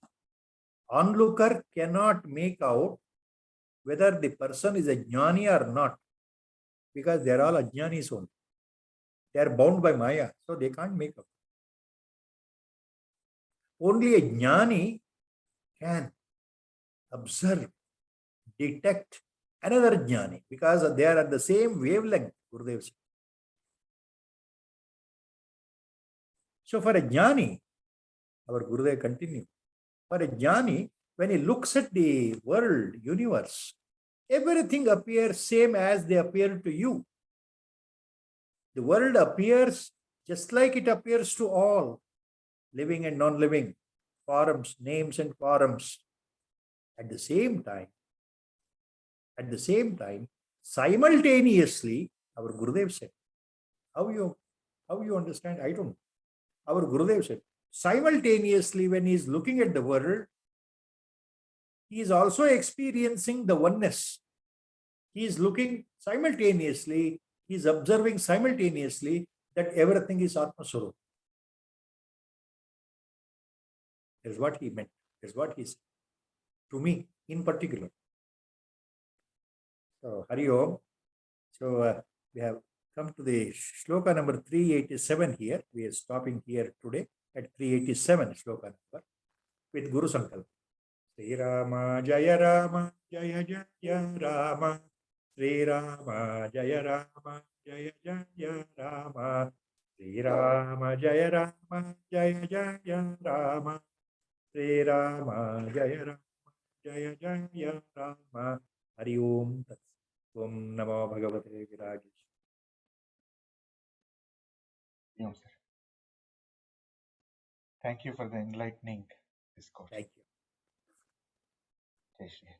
A: onlooker cannot make out whether the person is a jnani or not, because they are all ajnanis only. They are bound by Maya, so they can't make out. Only a jnani can observe, detect another jnani, because they are at the same wavelength, Gurudev said. So for a jnani, our Gurudev continued, for a jnani, when he looks at the world, universe, everything appears same as they appear to you. The world appears just like it appears to all, living and non-living, forms, names and forms. At the same time, simultaneously, our Gurudev said, how you understand? I don't know. Our Gurudev said, simultaneously, when he is looking at the world, he is also experiencing the oneness. He is looking simultaneously, he is observing simultaneously that everything is Atma Swarup. That is what he meant. That is what he said. To me, in particular. So, Hari Om. So, we have come to the shloka number 387 here. We are stopping here today at 387 shloka number with Guru Sankalpa. Sri Rama Jaya Rama Jaya Jaya Rama Sri Rama Jaya Rama Jaya Jaya Rama Sri Rama Jaya Rama Jaya Jaya Rama Sri Rama Jaya Rama Jaya Jaya Rama. Hari Om Tat Om Namo Bhagavate Virajesh.
B: Yes, sir. Thank you for the enlightening discourse.
A: Thank you.
B: Jai Shri Hari.